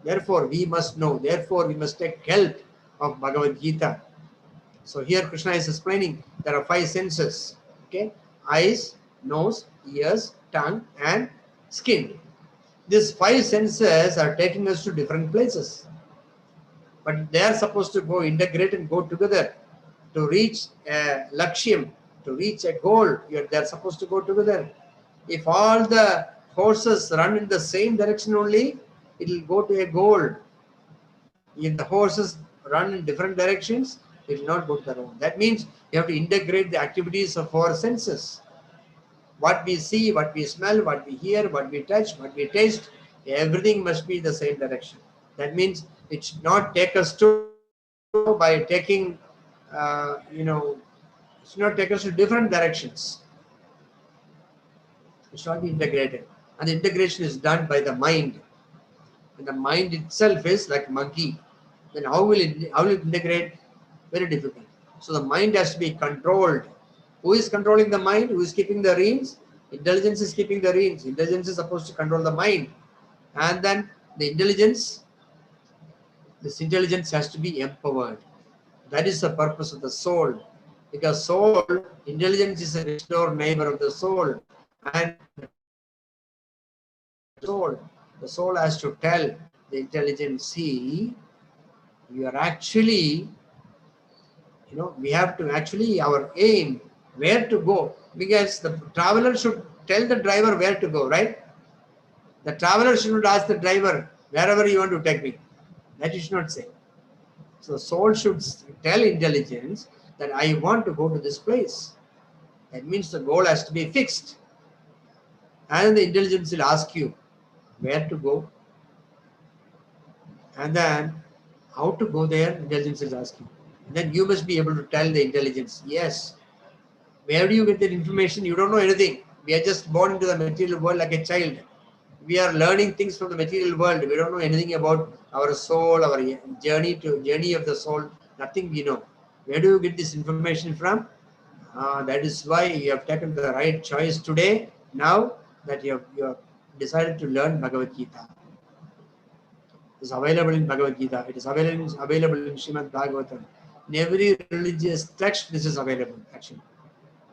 Therefore, we must know. Therefore, we must take help of Bhagavad-gītā. So here Krishna is explaining there are 5 senses. Okay, eyes, nose, ears, tongue, and skin. These 5 senses are taking us to different places, but they are supposed to go integrate and go together to reach a lakshyam, to reach a goal. They are supposed to go together. If all the horses run in the same direction only, it will go to a goal. If the horses run in different directions, it will not go to the goal. That means you have to integrate the activities of our senses. What we see, what we smell, what we hear, what we touch, what we taste, everything must be the same direction. That means it should not take us to, by taking, it should not take us to different directions. It should not be integrated. And the integration is done by the mind. And the mind itself is like monkey. Then how will it integrate? Very difficult. So the mind has to be controlled. Who is controlling the mind? Who is keeping the reins? Intelligence is keeping the reins. Intelligence is supposed to control the mind. And then this intelligence has to be empowered. That is the purpose of the soul. Because soul, intelligence is a next door neighbor of the soul. And the soul has to tell the intelligence, see, you are actually, we have to actually, our aim, where to go. Because the traveler should tell the driver where to go, right? The traveler should not ask the driver, wherever you want to take me. That you should not say. So soul should tell intelligence that I want to go to this place. That means the goal has to be fixed. And the intelligence will ask you where to go. And then how to go there, intelligence will ask you. And then you must be able to tell the intelligence, yes. Where do you get that information? You don't know anything. We are just born into the material world like a child. We are learning things from the material world. We don't know anything about our soul, our journey of the soul. Nothing we know. Where do you get this information from? That is why you have taken the right choice today. Now that you have decided to learn Bhagavad-gītā. It is available in Bhagavad-gītā. It is available in Srimad Bhagavatam. In every religious text, this is available actually.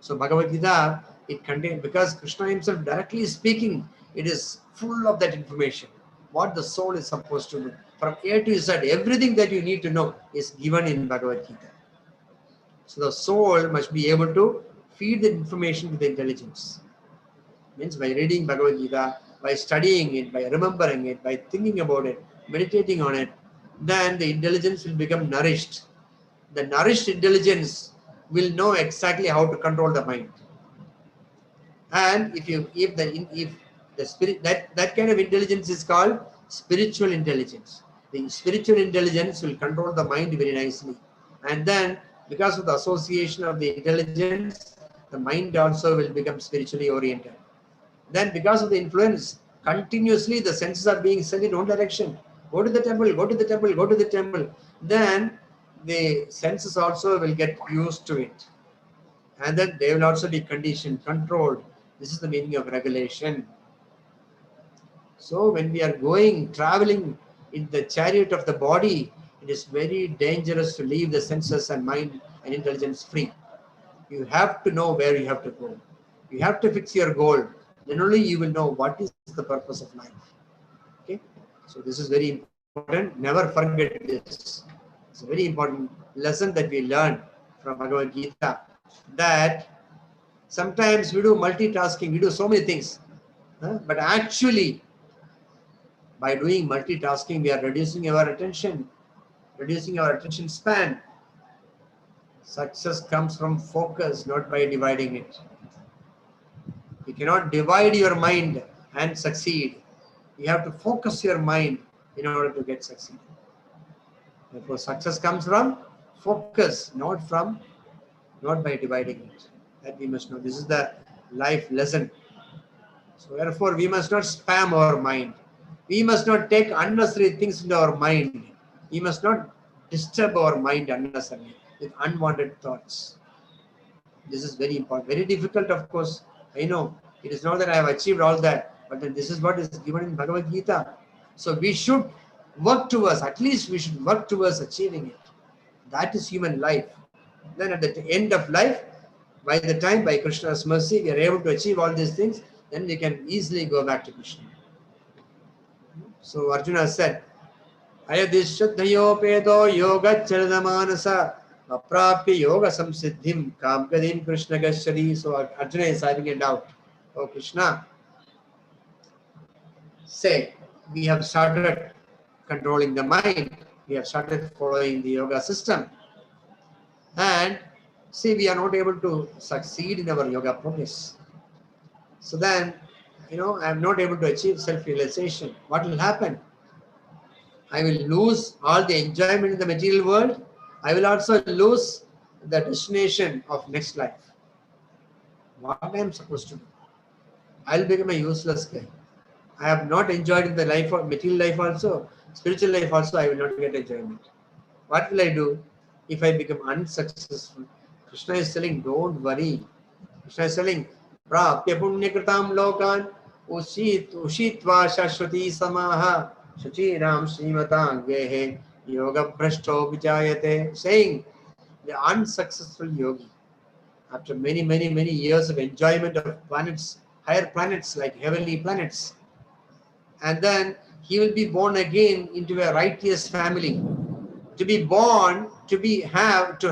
So Bhagavad-gītā, it contains, because Krishna himself directly speaking, it is full of that information. What the soul is supposed to do. From A to Z, everything that you need to know is given in Bhagavad-gītā. So the soul must be able to feed the information to the intelligence. Means by reading Bhagavad-gītā, by studying it, by remembering it, by thinking about it, meditating on it, then the intelligence will become nourished. The nourished intelligence will know exactly how to control the mind. And if the spirit, that kind of intelligence is called spiritual intelligence. The spiritual intelligence will control the mind very nicely. And then because of the association of the intelligence, the mind also will become spiritually oriented. Then because of the influence, continuously the senses are being sent in one direction. Go to the temple, go to the temple, go to the temple. Then the senses also will get used to it. And then they will also be conditioned, controlled. This is the meaning of regulation. So when we are traveling in the chariot of the body, it is very dangerous to leave the senses and mind and intelligence free. You have to know where you have to go. You have to fix your goal. Then only you will know what is the purpose of life. Okay? So this is very important. Never forget this. It's a very important lesson that we learn from Bhagavad-gītā. That sometimes we do multitasking, we do so many things. But actually, by doing multitasking, we are reducing our attention span. Success comes from focus, not by dividing it. You cannot divide your mind and succeed. You have to focus your mind in order to get succeed. Therefore, success comes from focus, not by dividing it. That we must know. This is the life lesson. So therefore, we must not spam our mind. We must not take unnecessary things into our mind. We must not disturb our mind unnecessarily with unwanted thoughts. This is very important. Very difficult, of course. I know. It is not that I have achieved all that, but then this is what is given in Bhagavad-gītā. So we should work towards, at least we should work towards achieving it. That is human life. Then at the end of life, By the time, by Krishna's mercy, we are able to achieve all these things, then we can easily go back to Krishna. So Arjuna said, Ayadishadhayopedo yoga charadamanasa aprapya yoga samsiddhim kamgadim Krishna gashari. So Arjuna is having a doubt. Oh Krishna, say, we have started controlling the mind, we have started following the yoga system, and see, we are not able to succeed in our yoga progress. So then, I am not able to achieve self-realization. What will happen? I will lose all the enjoyment in the material world. I will also lose the destination of next life. What I am supposed to do? I will become a useless guy. I have not enjoyed in the life of material life also, spiritual life also. I will not get enjoyment. What will I do if I become unsuccessful? Krishna is telling, don't worry. Krishna is telling, prapya punyakritam lokan ushitva shashwati samaha shachiram srimatang vehe yoga brashto vijayate. Saying, the unsuccessful yogi, after many, many, many years of enjoyment of planets, higher planets like heavenly planets, and then he will be born again into a righteous family. To be born, to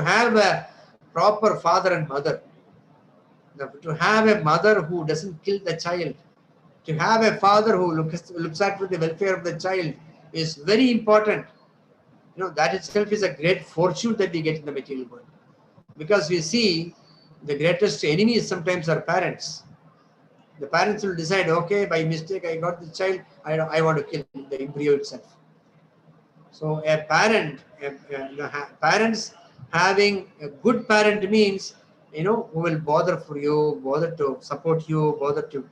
have a proper father and mother, to have a mother who doesn't kill the child, to have a father who looks after the welfare of the child is very important. That itself is a great fortune that we get in the material world. Because we see the greatest enemies sometimes are parents. The parents will decide, okay, by mistake I got the child, I want to kill the embryo itself. So a parent, parents having a good parent means, who will bother for you, bother to support you, bother to,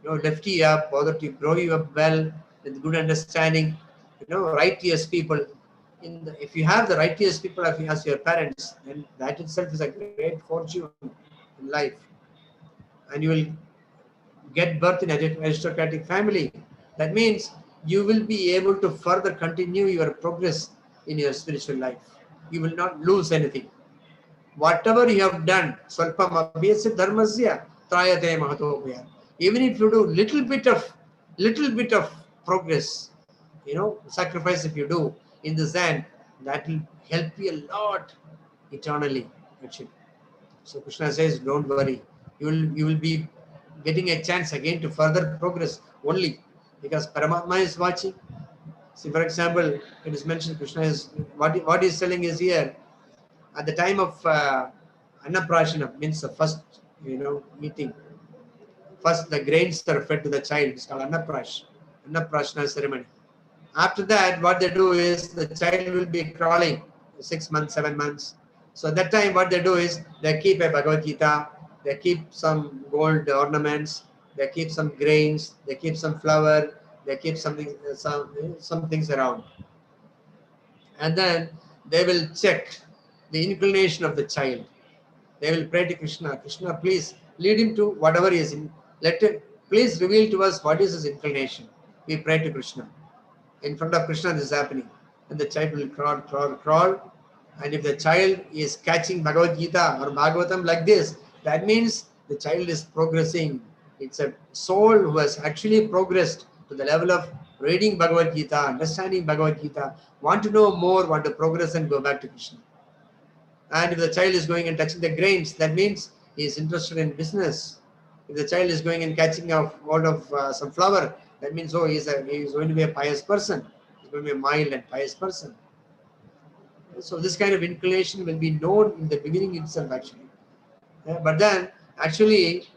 lift you up, bother to grow you up well with good understanding, righteous people. If you have the righteous people as your parents, then that itself is a great fortune in life. And you will get birth in an aristocratic family. That means you will be able to further continue your progress in your spiritual life. You will not lose anything. Whatever you have done, swalpam abhyasya dharmasya trayate mahatopaya. Even if you do little bit of progress, sacrifice if you do in the Zen, that will help you a lot eternally. Actually. So Krishna says, don't worry. You will be getting a chance again to further progress only because Paramatma is watching. See, for example, it is mentioned Krishna is what he is telling is here at the time of Annaprashana, means the first meeting. First, the grains are fed to the child. It's called Annaprashana ceremony. After that, what they do is the child will be crawling 6 months, 7 months. So at that time, what they do is they keep a Bhagavad-gītā, they keep some gold ornaments, they keep some grains, they keep some flour, they keep some things around. And then they will check the inclination of the child. They will pray to Krishna, Krishna, please lead him to whatever he is in. Please reveal to us what is his inclination. We pray to Krishna. In front of Krishna, this is happening. And the child will crawl. And if the child is catching Bhagavad-gītā or Bhagavatam like this, that means the child is progressing. It's a soul who has actually progressed to the level of reading Bhagavad-gītā, understanding Bhagavad-gītā, want to know more, want to progress and go back to Krishna. And if the child is going and touching the grains, that means he is interested in business. If the child is going and catching hold of some flower, that means, he is going to be a pious person. He is going to be a mild and pious person. So this kind of inclination will be known in the beginning itself, actually. But then, actually,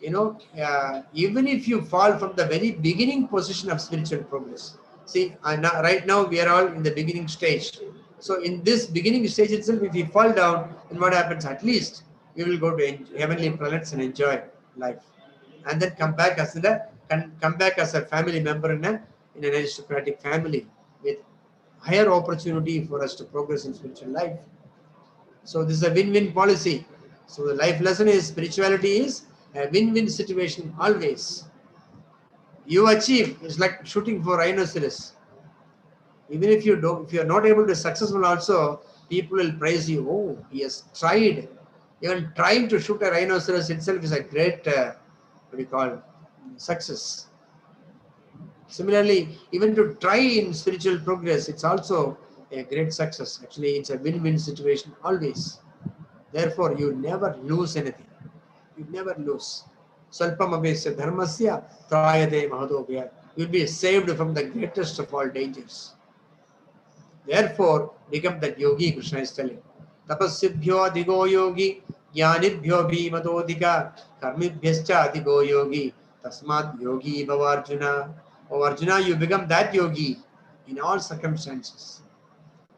even if you fall from the very beginning position of spiritual progress, see, right now we are all in the beginning stage. So in this beginning stage itself, if you fall down, then what happens? At least you will go to heavenly planets and enjoy life, and then come back as a family member in an aristocratic family with higher opportunity for us to progress in spiritual life. So this is a win-win policy. So the life lesson is spirituality is a win-win situation always. You achieve, it's like shooting for rhinoceros. Even if you are not able to be successful also, people will praise you. Oh, he has tried Even trying to shoot a rhinoceros itself is a great, success. Similarly, even to try in spiritual progress, it's also a great success. Actually, it's a win-win situation always. Therefore, you never lose anything. You never lose. Salpamabesya dharmasya trayate mahadobhya. You'll be saved from the greatest of all dangers. Therefore, become that yogi, Krishna is telling. Tapassibhyo adigo yogi, jnanibhyo bhimatodika, karmibhyascha adigo yogi, tasmad yogi bhavarjuna. Oh Arjuna, you become that yogi in all circumstances.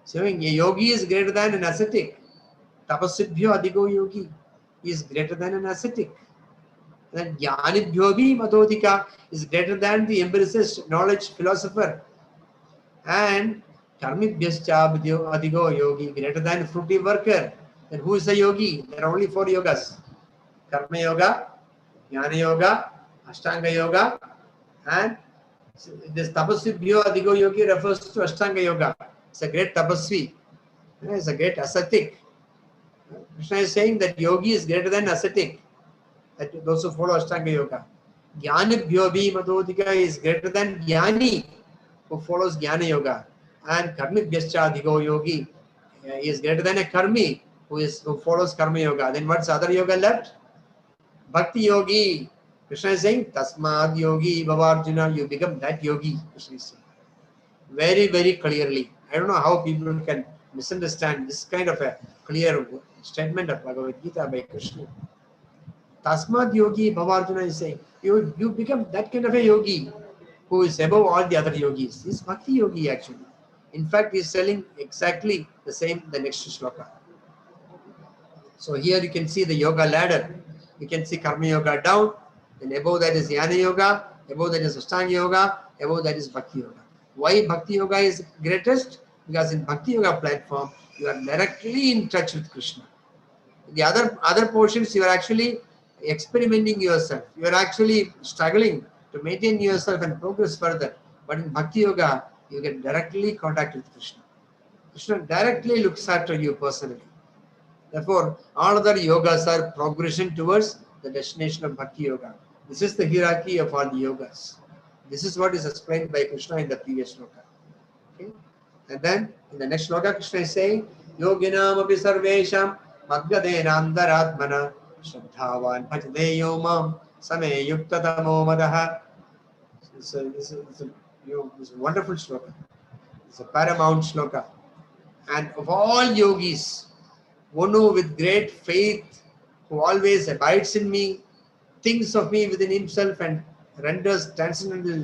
Saying a yogi is greater than an ascetic. Tapassibhyo adigo yogi is greater than an ascetic. Then jnanibhyo bhimatodika is greater than the empiricist knowledge philosopher. And karmibhyascha adigo yogi, greater than fruity worker. Then who is a yogi? There are only 4 yogas. Karma yoga, jnana yoga, ashtanga yoga, and this tapasvibhyo adigo yogi refers to ashtanga yoga. It's a great tapasvi. It's a great ascetic. Krishna is saying that yogi is greater than ascetic. That those who follow ashtanga yoga. Jnanibhyo bhimatodika is greater than jnani, who follows jnana yoga. And karmibhyascha adigo yogi is greater than a karmi, who follows karma yoga. Then what's other yoga left? Bhakti yogi. Krishna is saying, tasmad yogi bhavarjuna, you become that yogi. Krishna is saying very, very clearly. I don't know how people can misunderstand this kind of a clear statement of Bhagavad-gītā by Krishna. Tasmad yogi bhavarjuna is saying, you become that kind of a yogi who is above all the other yogis. He's bhakti yogi actually. In fact, he's telling exactly the same the next shloka. So here you can see the yoga ladder. You can see karma yoga down, and above that is jnana yoga, above that is ashtanga yoga, above that is bhakti yoga. Why bhakti yoga is greatest? Because in bhakti yoga platform, you are directly in touch with Krishna. The other portions, you are actually experimenting yourself. You are actually struggling to maintain yourself and progress further. But in bhakti yoga, you get directly contact with Krishna. Krishna directly looks after you personally. Therefore, all other yogas are progression towards the destination of bhakti yoga. This is the hierarchy of all the yogas. This is what is explained by Krishna in the previous shloka. Okay? And then in the next shloka, Krishna is saying, Yoginam api sarvesham madgadena andaratmana shraddhavan bhajade yomam same yuktatamo madaha. This is a wonderful shloka. It's a paramount shloka. And of all yogis, one who with great faith, who always abides in me, thinks of me within himself and renders transcendental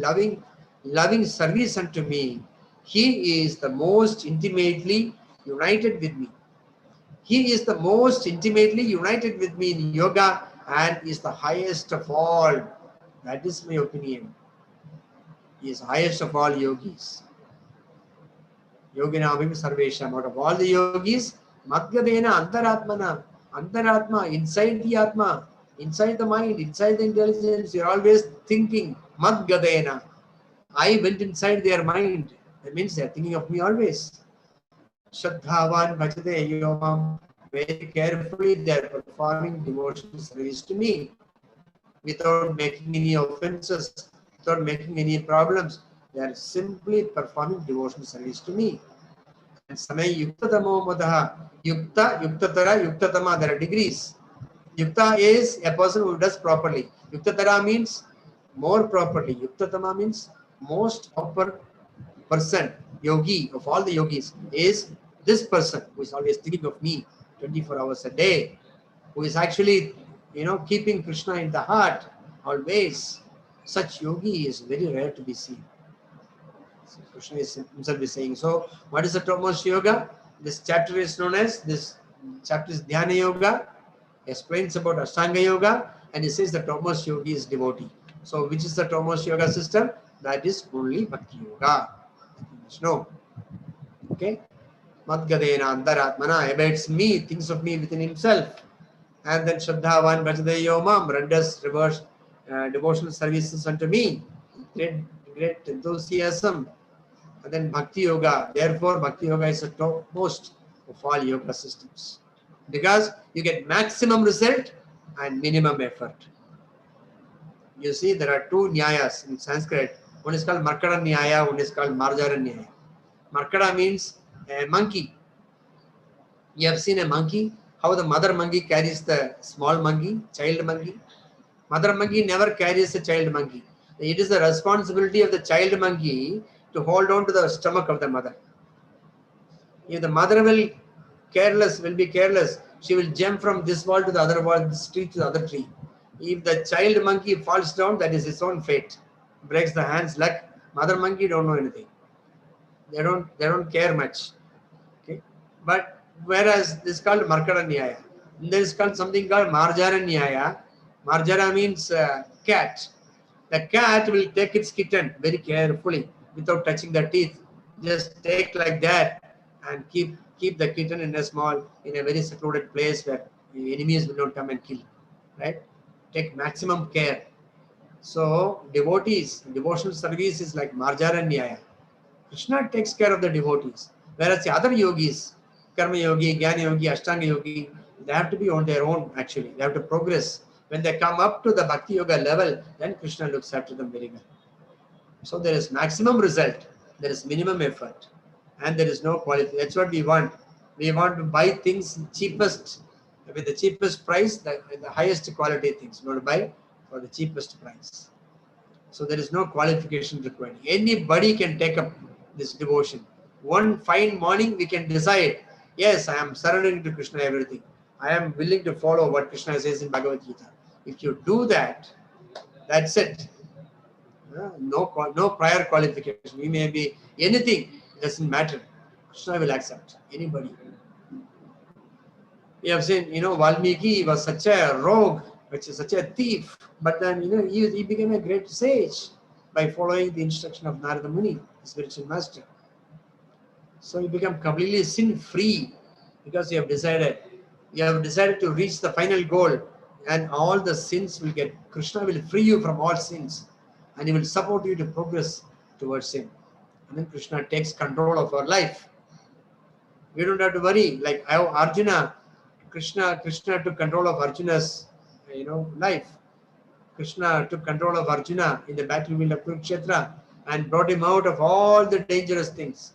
loving service unto me, he is the most intimately united with me. He is the most intimately united with me in yoga and is the highest of all. That is my opinion. He is highest of all yogis. Yoginamim sarvesham. Out of all the yogis, madgadena antaratmana. Antaratma, inside the atma, inside the mind, inside the intelligence, you're always thinking. Madgadena. I went inside their mind. That means they're thinking of me always. Shraddhavan bhajate yomam. Very carefully they're performing devotional service to me without making any offenses, without making any problems. They are simply performing devotional service to me. And samay yuktatamo madaha. Yukta, yuktatara, yuktatama. There are degrees. Yukta is a person who does properly. Yuktatara means more properly. Yuktatama means most proper person. Yogi of all the yogis is this person who is always thinking of me 24 hours a day, who is actually, keeping Krishna in the heart always. Such yogi is very rare to be seen. So Krishna is himself is saying. So, what is the topmost yoga? This chapter is known as, this chapter is Dhyana Yoga. He explains about Ashtanga Yoga, and he says the topmost yogi is devotee. So, which is the topmost yoga system? That is only Bhakti Yoga. No. Okay? Madgadena antaratmana, abides me, thinks of me within himself. And then Shraddhavan bhajade yomam, renders reverse devotional services unto me. Great enthusiasm. And then Bhakti Yoga. Therefore, Bhakti Yoga is the topmost of all yoga systems. because you get maximum result and minimum effort. You see, there are two nyayas in Sanskrit. One is called Markada Nyaya, one is called Marjara Nyaya. Markada means a monkey. You have seen a monkey, how the mother monkey carries the small monkey, child monkey. Mother monkey never carries a child monkey. It is the responsibility of the child monkey to hold on to the stomach of the mother. If the mother will be careless, she will jump from this wall to the other wall, this tree to the other tree. If the child monkey falls down, that is his own fate. Breaks the hand's leg. Mother monkey don't know anything. They don't care much. Okay. But whereas this is called Markada Nyaya. There is called something called Marjara Nyaya. Marjara means cat. The cat will take its kitten very carefully without touching the teeth. Just take like that and keep the kitten in a very secluded place where the enemies will not come and kill. Right? Take maximum care. So devotees, devotional service is like Marjara Nyaya. Krishna takes care of the devotees. Whereas the other yogis, Karma Yogi, Jnana Yogi, Ashtanga Yogi, they have to be on their own actually. They have to progress. When they come up to the Bhakti Yoga level, then Krishna looks after them very well. So there is maximum result, there is minimum effort, and there is no quality. That's what we want. We want to buy things cheapest, with the cheapest price, the highest quality things. We want to buy for the cheapest price. So there is no qualification required. Anybody can take up this devotion. One fine morning we can decide, yes, I am surrendering to Krishna everything. I am willing to follow what Krishna says in Bhagavad-gītā. If you do that, that's it. No prior qualification. We may be anything, it doesn't matter. Krishna will accept anybody. You have seen, Valmiki was such a rogue, which is such a thief, but then he became a great sage by following the instruction of Narada Muni, the spiritual master. So you become completely sin-free because you have decided to reach the final goal, and all the sins will get, Krishna will free you from all sins, and he will support you to progress towards him. And then Krishna takes control of our life. We don't have to worry, like how Arjuna, Krishna took control of Arjuna's life. Krishna took control of Arjuna in the battlefield of Kurukshetra and brought him out of all the dangerous things.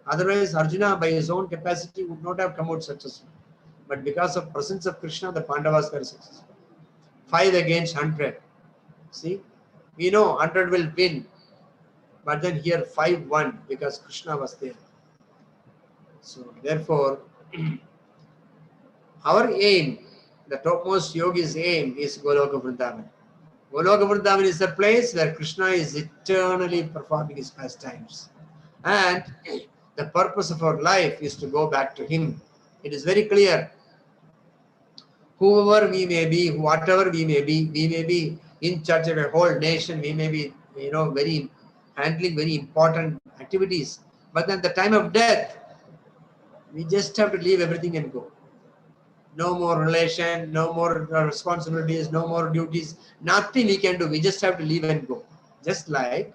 Otherwise, Arjuna by his own capacity would not have come out successful. But because of presence of Krishna, the Pandavas were successful. 5 against 100. See, we know 100 will win, but then here 5 won because Krishna was there. So therefore, our aim, the topmost yogi's aim is Goloka Vrindavan. Goloka Vrindavan is the place where Krishna is eternally performing his pastimes. And the purpose of our life is to go back to him. It is very clear. Whoever we may be, whatever we may be in charge of a whole nation, we may be, handling very important activities. But at the time of death, we just have to leave everything and go. No more relation, no more responsibilities, no more duties, nothing we can do. We just have to leave and go. Just like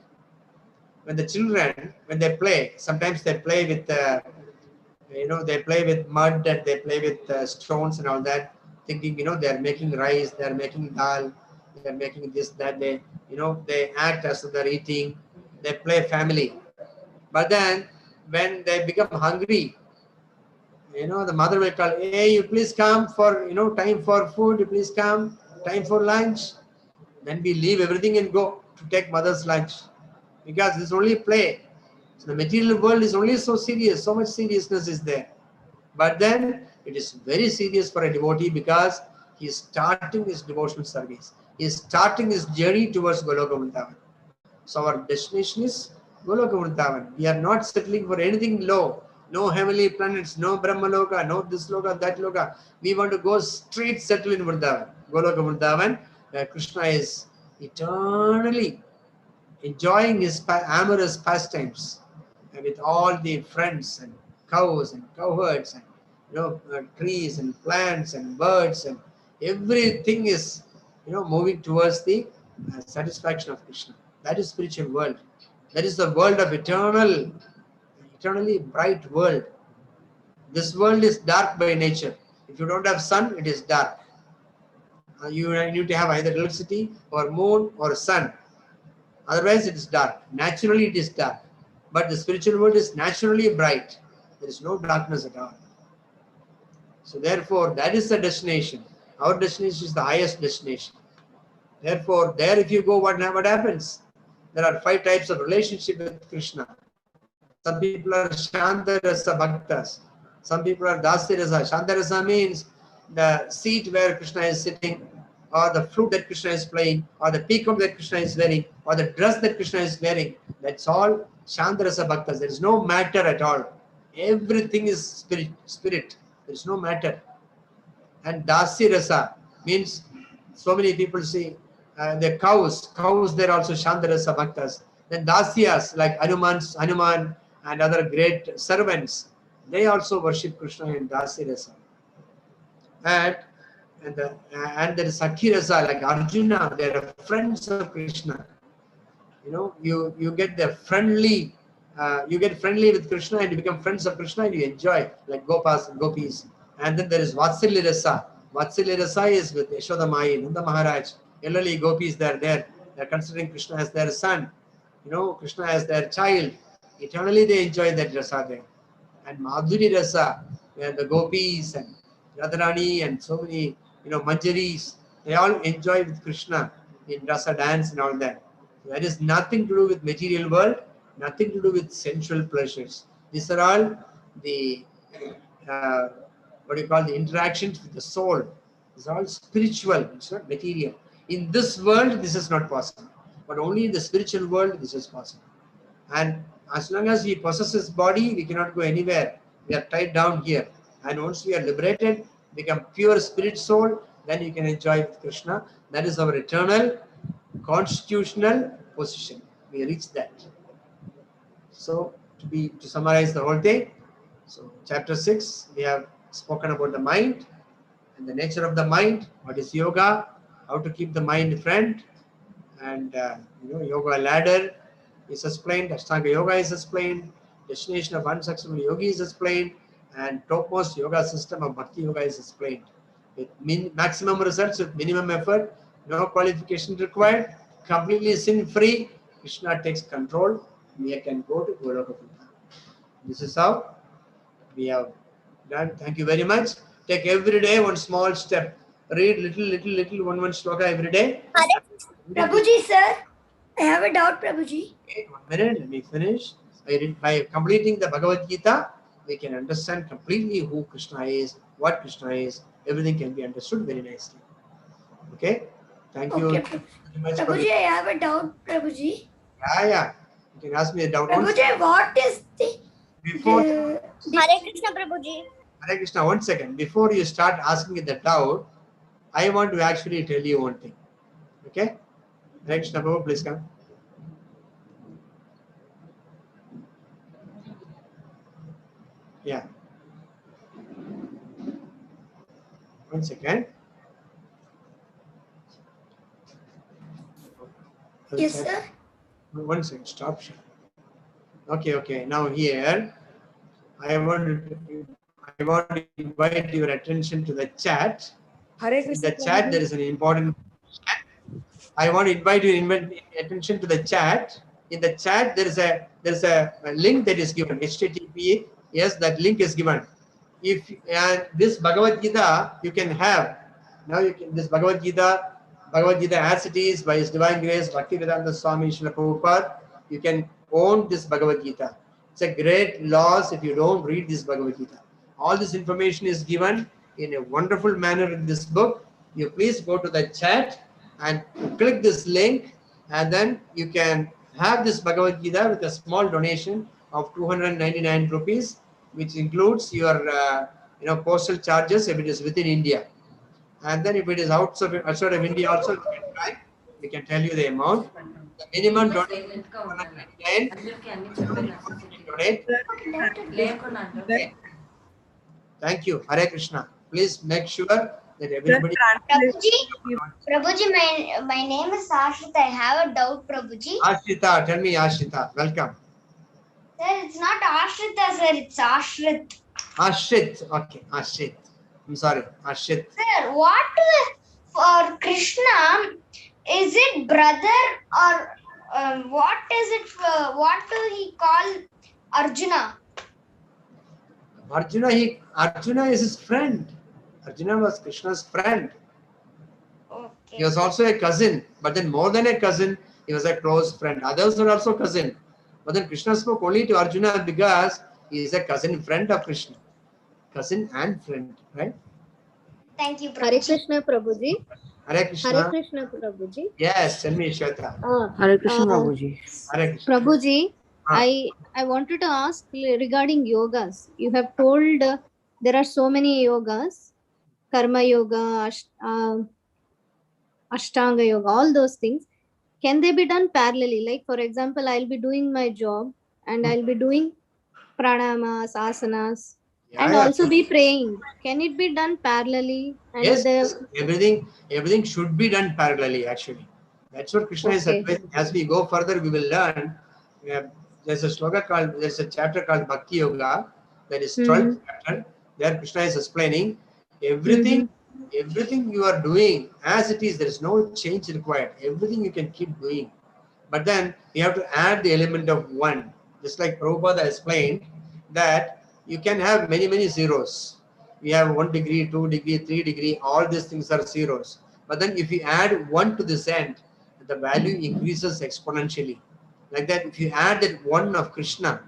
when the children, when they play, sometimes they play with, they play with mud and they play with stones and all that, thinking, they are making rice, they are making dal, they are making this, that, they act as if they are eating, they play family. But then when they become hungry, the mother will call, hey, you please come for, time for food, you please come, time for lunch. Then we leave everything and go to take mother's lunch. Because this is only play. So the material world is only so serious, so much seriousness is there. But then it is very serious for a devotee because he is starting his devotional service. He is starting his journey towards Goloka Vrindavan. So our destination is Goloka Vrindavan. We are not settling for anything low. No heavenly planets, no Brahmaloka, no this loka, that loka. We want to go straight settle in Vrindavan. Goloka Vrindavan, where Krishna is eternally enjoying his amorous pastimes with all the friends and cows and cowherds and trees and plants and birds, and everything is moving towards the satisfaction of Krishna. That is spiritual world. That is the world of eternally bright world. This world is dark by nature. If you don't have sun, it is dark. You need to have either electricity or moon or sun. Otherwise, it is dark. Naturally, it is dark. But the spiritual world is naturally bright. There is no darkness at all. So therefore, that is the destination. Our destination is the highest destination. Therefore, there if you go, what happens? There are 5 types of relationship with Krishna. Some people are Shanta Rasa Bhaktas. Some people are Dasya Rasa. Shanta Rasa means the seat where Krishna is sitting, or the flute that Krishna is playing, or the peacock that Krishna is wearing, or the dress that Krishna is wearing. That's all Shanta Rasa Bhaktas. There is no matter at all. Everything is spirit. There is no matter. And Dasya Rasa means, so many people say, the cows, they're also Shanta Rasa Bhaktas. Then Dasyas, like Hanuman and other great servants, they also worship Krishna in Dasya Rasa. And there is Sakhi Rasa, like Arjuna, they are friends of Krishna. You know, you get the friendly, you get friendly with Krishna and you become friends of Krishna and you enjoy, like Gopas and Gopis. And then there is Vatsalya Rasa. Vatsalya Rasa is with Yashoda Mai, Nanda Maharaj. Elderly Gopis, they are there. They are considering Krishna as their son. You know, Krishna as their child. Eternally they enjoy that rasa there. And Madhuri Rasa, where the Gopis and Radharani and so many, Manjaris, they all enjoy with Krishna in rasa dance and all that. So that is nothing to do with material world, nothing to do with sensual pleasures. These are all the, the interactions with the soul. It's all spiritual, it's not material. In this world, this is not possible. But only in the spiritual world, this is possible. And as long as we possess this body, we cannot go anywhere. We are tied down here. And once we are liberated, become pure spirit soul, then you can enjoy with Krishna. That is our eternal, constitutional position. We reach that. So, to summarize the whole thing, so chapter 6, we have spoken about the mind and the nature of the mind, what is yoga, how to keep the mind friend, and yoga ladder is explained, Ashtanga yoga is explained, destination of unsuccessful yogi is explained, and topmost yoga system of bhakti yoga is explained. With maximum results, with minimum effort, no qualification required, completely sin-free, Krishna takes control, we can go to Goloka. This is how we have done. Thank you very much. Take every day one small step. Read little, one shloka every day. Prabhuji, sir, I have a doubt, Prabhuji. Okay, 1 minute, let me finish. By completing the Bhagavad-gītā, we can understand completely who Krishna is, what Krishna is. Everything can be understood very nicely. Okay? Thank you very much. Prabhuji, I have a doubt, Prabhuji. Yeah. You can ask me a doubt. Prabhuji, what is the... Hare Krishna, Prabhuji. Hare Krishna, 1 second. Before you start asking the doubt, I want to actually tell you one thing. Okay? Hare Krishna, Prabhu, please come. Yeah. 1 second. Yes, sir. 1 second. Stop. Okay. Now here, I want to invite your attention to the chat. In the chat, there is an important chat. I want to invite your attention to the chat. In the chat, there is a link that is given. HTTP. Yes, that link is given. If this Bhagavad-gītā you can have now, this Bhagavad-gītā as it is by His Divine Grace, Bhaktivedanta Swami Srila Prabhupada, you can own this Bhagavad-gītā. It's a great loss if you don't read this Bhagavad-gītā. All this information is given in a wonderful manner in this book. You please go to the chat and click this link, and then you can have this Bhagavad-gītā with a small donation of 299 rupees, which includes your postal charges if it is within India. And then if it is outside of India also, we can tell you the amount. The minimum donation is 299. Thank you. Hare Krishna. Please make sure that everybody... Prabhuji, my name is Ashrita. I have a doubt, Prabhuji. Ashrita, tell me Ashrita. Welcome. Sir, it's not Ashrita, sir. It's Ashrit. Ashrit. Okay, Ashrit. I'm sorry, Ashit. Sir, what for Krishna? Is it brother or what is it? What do he call Arjuna? Arjuna is his friend. Arjuna was Krishna's friend. Okay. He was also a cousin, but then more than a cousin, he was a close friend. Others were also cousin. But then Krishna spoke only to Arjuna because he is a cousin friend of Krishna. Cousin and friend, right? Thank you, Hare Prabhuji. Krishna Prabhuji. Hare Krishna. Hare Krishna Prabhuji. Yes, tell me, Shweta. Hare Krishna Prabhuji. Hare Krishna. Prabhuji, Ah. I wanted to ask regarding yogas. You have told there are so many yogas, karma yoga, ashtanga yoga, all those things. Can they be done parallelly? Like for example, I'll be doing my job and I'll be doing pranamas, asanas, and Yeah, also be praying. Can it be done parallelly? And yes, everything should be done parallelly, actually. That's what Krishna is Okay. advising. As we go further, we will learn. There's a chapter called Bhakti Yoga. That is 12th chapter. There Krishna is explaining everything you are doing as it is. There is no change required. Everything you can keep doing. But then you have to add the element of one. Just like Prabhupada explained that you can have many zeros. We have 1 degree, 2 degree, 3 degree, all these things are zeros. But then if you add 1 to this end, the value increases exponentially. Like that, if you add that 1 of Krishna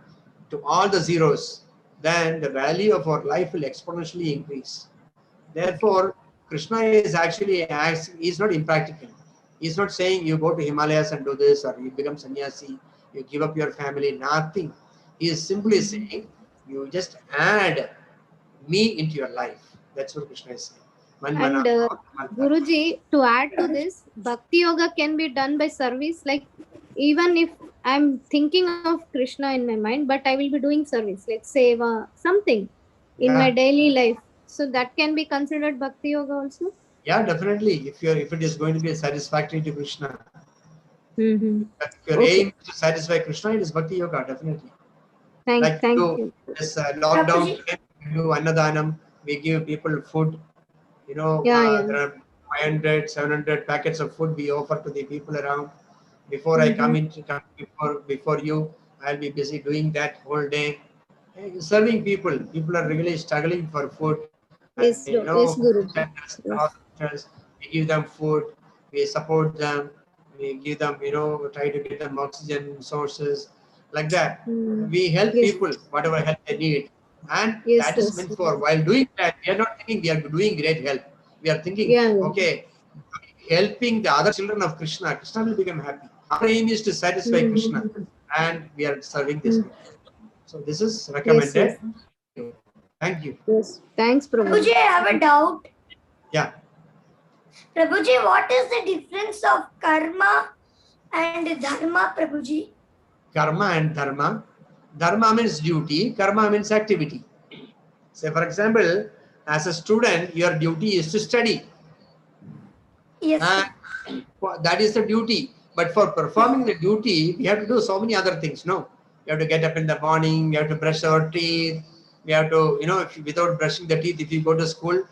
to all the zeros, then the value of our life will exponentially increase. Therefore, Krishna is actually he's not impractical. He's not saying you go to Himalayas and do this, or you become sannyasi, you give up your family, nothing. He is simply saying you just add me into your life. That's what Krishna is saying. And Guruji, to add to this, Bhakti Yoga can be done by service. Like even if I'm thinking of Krishna in my mind, but I will be doing service, like seva, something in my daily life. So that can be considered Bhakti Yoga also. Yeah, definitely. If it is going to be satisfactory to Krishna, if your aim is to satisfy Krishna, it is Bhakti Yoga, definitely. Thank you. This lockdown, today, we do Annadanam, we give people food. You know, there are 500, 700 packets of food we offer to the people around. Before I come before you, I'll be busy doing that whole day. Serving people. People are really struggling for food. Yes, Guruji. We give them food, we support them, we give them, try to get them oxygen sources, like that. We help people, whatever help they need. And that is meant for, while doing that, we are not thinking we are doing great help. We are thinking, okay, helping the other children of Krishna, Krishna will become happy. Our aim is to satisfy Krishna, and we are serving this. So this is recommended. Thank you. Yes, thanks, Prabhuji. Prabhuji, I have a doubt. Yeah. Prabhuji, what is the difference of karma and dharma, Prabhuji? Karma and dharma. Dharma means duty, karma means activity. Say, for example, as a student, your duty is to study. Yes. That is the duty. But for performing the duty, we have to do so many other things, no? You have to get up in the morning, you have to brush our teeth, we have to, without brushing the teeth, if you go to school,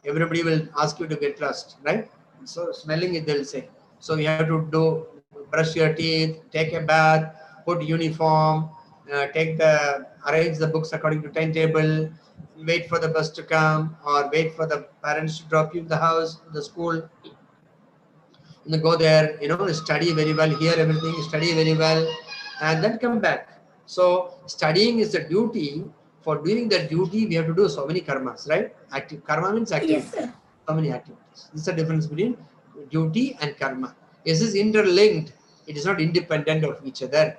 everybody will ask you to get dressed, right? So smelling it, they'll say. So you have to brush your teeth, take a bath, put uniform, arrange the books according to timetable, wait for the bus to come, or wait for the parents to drop you in the house, the school. And go there, study very well, hear everything, study very well, and then come back. So studying is a duty. For doing that duty, we have to do so many karmas, right? Karma means activity. Yes, So many activities. This is the difference between duty and karma. This is interlinked. It is not independent of each other.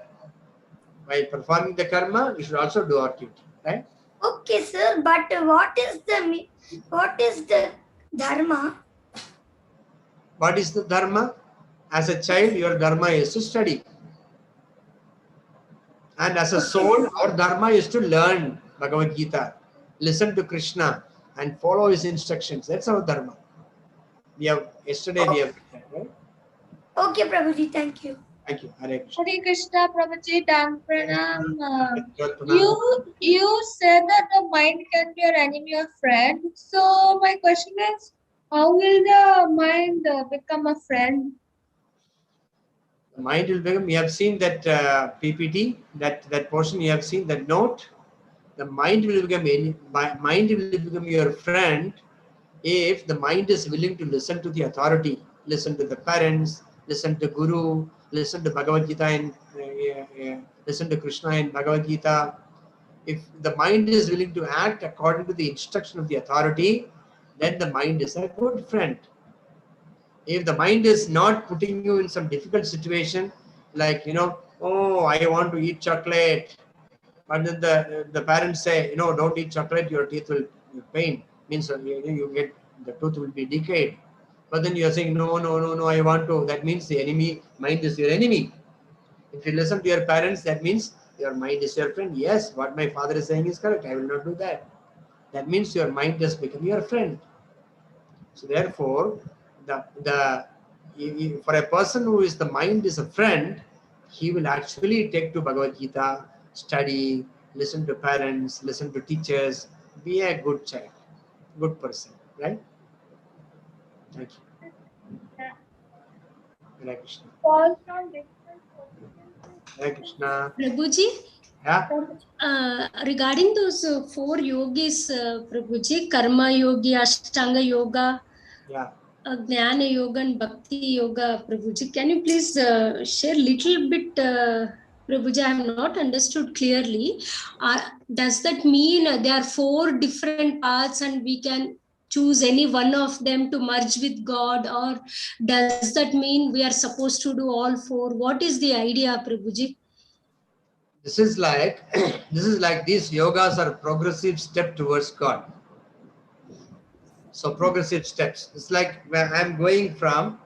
While performing the karma, we should also do our duty, right? Okay, sir. But what is the dharma? What is the dharma? As a child, your dharma is to study. And as a soul, our dharma is to learn Bhagavad-gītā, listen to Krishna, and follow his instructions. That's our dharma. Yesterday we have, right? Okay, Prabhuji, thank you. Thank you. Hare Krishna. Hare Krishna, Prabhuji, Dan Pranam. Pranam. You said that the mind can be your enemy or friend. So my question is, how will the mind become a friend? The mind will become, you have seen that PPT, that portion you have seen, that note. The mind will become your friend if the mind is willing to listen to the authority, listen to the parents, listen to Guru, listen to Bhagavad-gītā and listen to Krishna in Bhagavad-gītā. If the mind is willing to act according to the instruction of the authority, then the mind is a good friend. If the mind is not putting you in some difficult situation, like, oh, I want to eat chocolate, but then the parents say, don't eat chocolate, your teeth will pain, means you get, the tooth will be decayed. But then you are saying, no, I want to. That means the enemy, mind is your enemy. If you listen to your parents, that means your mind is your friend. Yes, what my father is saying is correct, I will not do that. That means your mind has become your friend. So therefore, for a person who is, the mind is a friend, he will actually take to Bhagavad-gītā, study, listen to parents, listen to teachers, be a good child, good person, right? Thank you. Hare Krishna. Fall from different positions. Hare Krishna. Prabhuji, Yeah. regarding those 4 yogis, Prabhuji, Karma Yogi, Ashtanga Yoga, Yeah. Jnana Yoga and Bhakti Yoga, Prabhuji, can you please share little bit, Prabhuji, I have not understood clearly. Does that mean there are 4 different paths and we can choose any one of them to merge with God, or does that mean we are supposed to do all 4? What is the idea, Prabhuji? This is like these yogas are progressive step towards God. So progressive steps. It's like when I'm going from,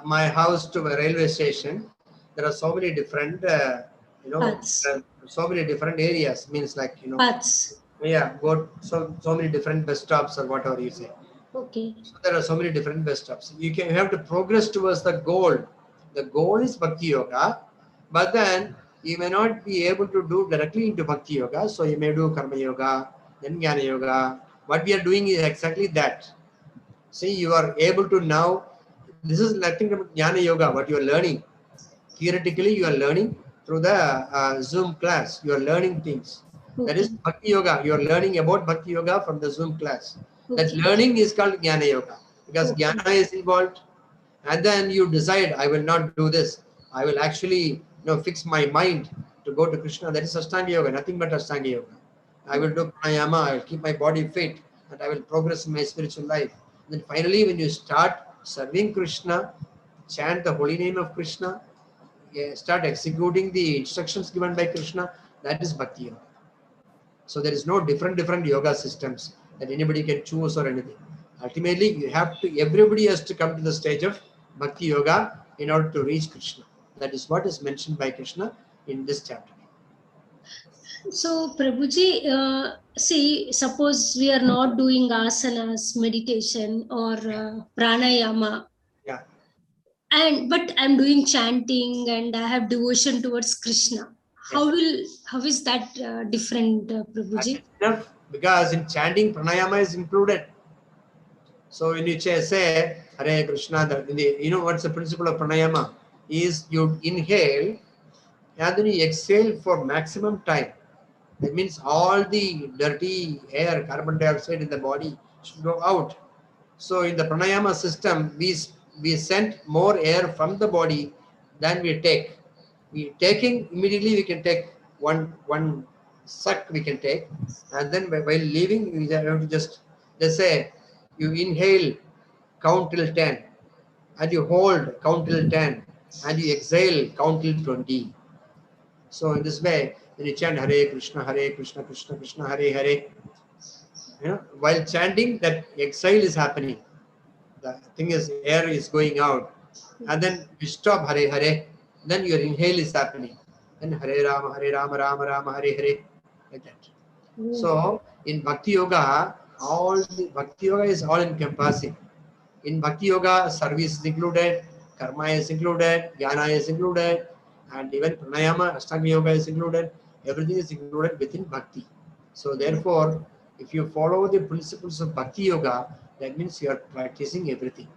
my house to a railway station. There are so many different, Paths. so many different areas. Means like, Paths. yeah, go so many different bus stops or whatever you say. Okay. So there are so many different bus stops. You have to progress towards the goal. The goal is Bhakti Yoga, but then you may not be able to do directly into Bhakti Yoga. So you may do Karma Yoga, then Jnana Yoga. What we are doing is exactly that. See, you are able to now, this is nothing about Jnana Yoga, what you are learning. Theoretically, you are learning through the Zoom class. You are learning things. Okay. That is Bhakti Yoga. You are learning about Bhakti Yoga from the Zoom class. Okay. That learning is called Jnana Yoga, because Okay. Jnana is involved. And then you decide, I will not do this. I will actually fix my mind to go to Krishna. That is Ashtanga Yoga, nothing but Ashtanga Yoga. I will do pranayama, I will keep my body fit, and I will progress in my spiritual life. And then finally, when you start serving Krishna, chant the holy name of Krishna, start executing the instructions given by Krishna, that is Bhakti Yoga. So there is no different yoga systems that anybody can choose or anything. Ultimately, everybody has to come to the stage of Bhakti Yoga in order to reach Krishna. That is what is mentioned by Krishna in this chapter. So, Prabhuji, see, suppose we are not doing asanas, meditation, or pranayama. Yeah. But I'm doing chanting and I have devotion towards Krishna. How is that different, Prabhuji? Enough, because in chanting, pranayama is included. So when you say Hare Krishna, what's the principle of pranayama? Is you inhale and then you exhale for maximum time. That means all the dirty air, carbon dioxide in the body should go out. So in the pranayama system, we send more air from the body than we take. Immediately we can take one suck we can take, and then while leaving we have to just, let's say you inhale, count till 10, and you hold, count till 10, and you exhale, count till 20. So in this way, when you chant Hare Krishna, Krishna Krishna, Hare Hare, while chanting, that exhale is happening. The thing is, air is going out, and then you stop Hare Hare, then your inhale is happening. Then Hare Rama, Rama Rama, Hare Hare, like that. So in Bhakti Yoga, Bhakti Yoga is all encompassing. In Bhakti Yoga, service is included, karma is included, jnana is included, and even pranayama, ashtanga yoga is included. Everything is included within bhakti. So therefore, if you follow the principles of bhakti yoga, that means you are practicing everything.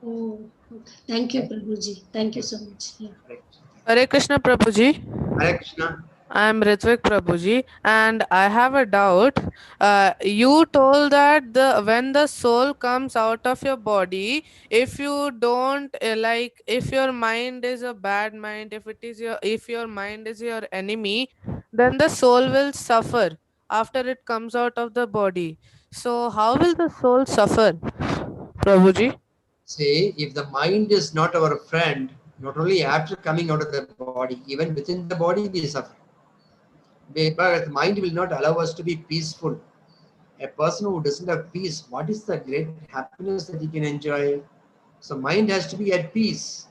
Oh, okay. Thank you, Prabhuji. Thank you so much. Yeah. Hare Krishna Prabhuji. Hare Krishna. I am Ritvik Prabhuji, and I have a doubt. You told that when the soul comes out of your body, if you don't like, if your mind is a bad mind, if your mind is your enemy, then the soul will suffer after it comes out of the body. So how will the soul suffer, Prabhuji? See, if the mind is not our friend, not only after coming out of the body, even within the body we suffer. But the mind will not allow us to be peaceful. A person who doesn't have peace, what is the great happiness that he can enjoy? So mind has to be at peace.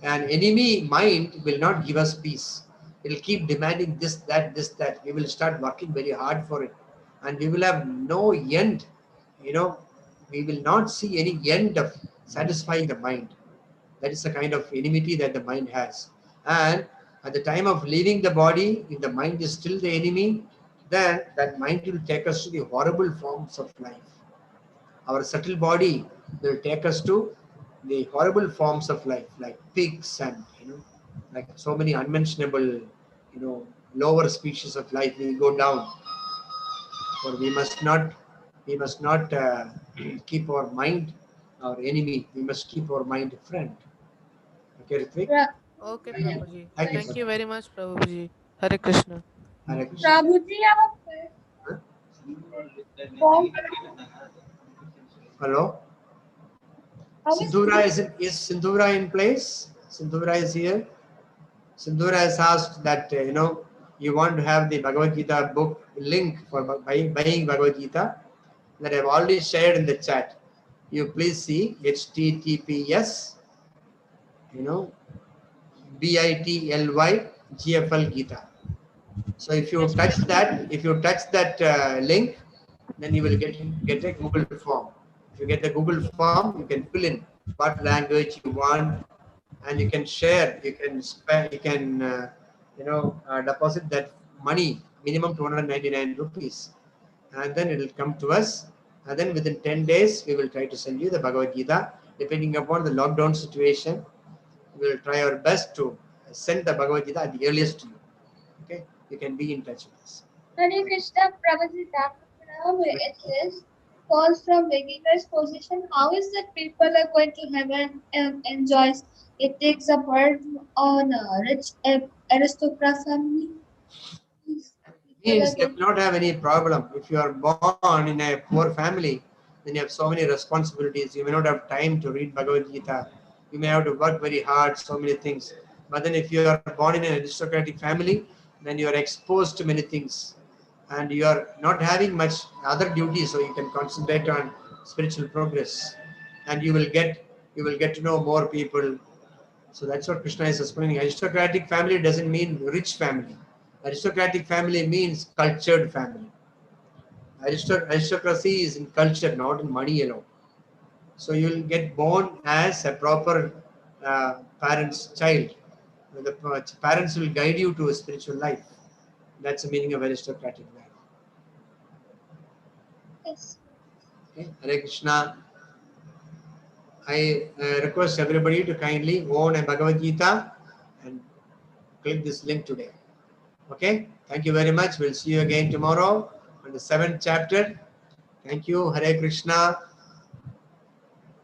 An enemy mind will not give us peace. It will keep demanding this, that, this, that. We will start working very hard for it. And we will have no end. We will not see any end of satisfying the mind. That is the kind of enmity that the mind has. And at the time of leaving the body, if the mind is still the enemy, then that mind will take us to the horrible forms of life. Our subtle body will take us to the horrible forms of life, like pigs and like so many unmentionable, lower species of life will go down. For we must not keep our mind our enemy. We must keep our mind a friend. Okay, Ritvik? Okay, Prabhuji. Thank you for Thank you that. very much, Prabhuji. Hare Krishna. Hare Krishna. Prabhuji, Huh? how Hello? is Is Sindhura in place? Sindhura is here. Sindhura has asked that, you want to have the Bhagavad-gītā book link for buying Bhagavad-gītā that I've already shared in the chat. You please see https, bit.ly GFL Gita. So if you touch that link, then you will get a Google form. If you get the Google form, you can fill in what language you want, and you can share. You can deposit that money, minimum 299 rupees, and then it will come to us. And then within 10 days, we will try to send you the Bhagavad-gītā. Depending upon the lockdown situation, we will try our best to send the Bhagavad-gītā at the earliest to you. Okay, you can be in touch with us. Hare Krishna, Prabhuji, now it says, falls from beginner's position. How is that people are going to heaven and enjoys? It takes a burden on a rich aristocrat family. Means they will not have any problem. If you are born in a poor family, then you have so many responsibilities. You may not have time to read Bhagavad-gītā. You may have to work very hard, so many things. But then if you are born in an aristocratic family, then you are exposed to many things. And you are not having much other duties, so you can concentrate on spiritual progress. And you will get to know more people. So that's what Krishna is explaining. Aristocratic family doesn't mean rich family. Aristocratic family means cultured family. Aristocracy is in culture, not in money alone. So you will get born as a proper parent's child. The parents will guide you to a spiritual life. That's the meaning of aristocratic life. Yes. Okay. Hare Krishna. I request everybody to kindly own a Bhagavad-gītā and click this link today. Okay. Thank you very much. We'll see you again tomorrow on the 7th chapter. Thank you. Hare Krishna.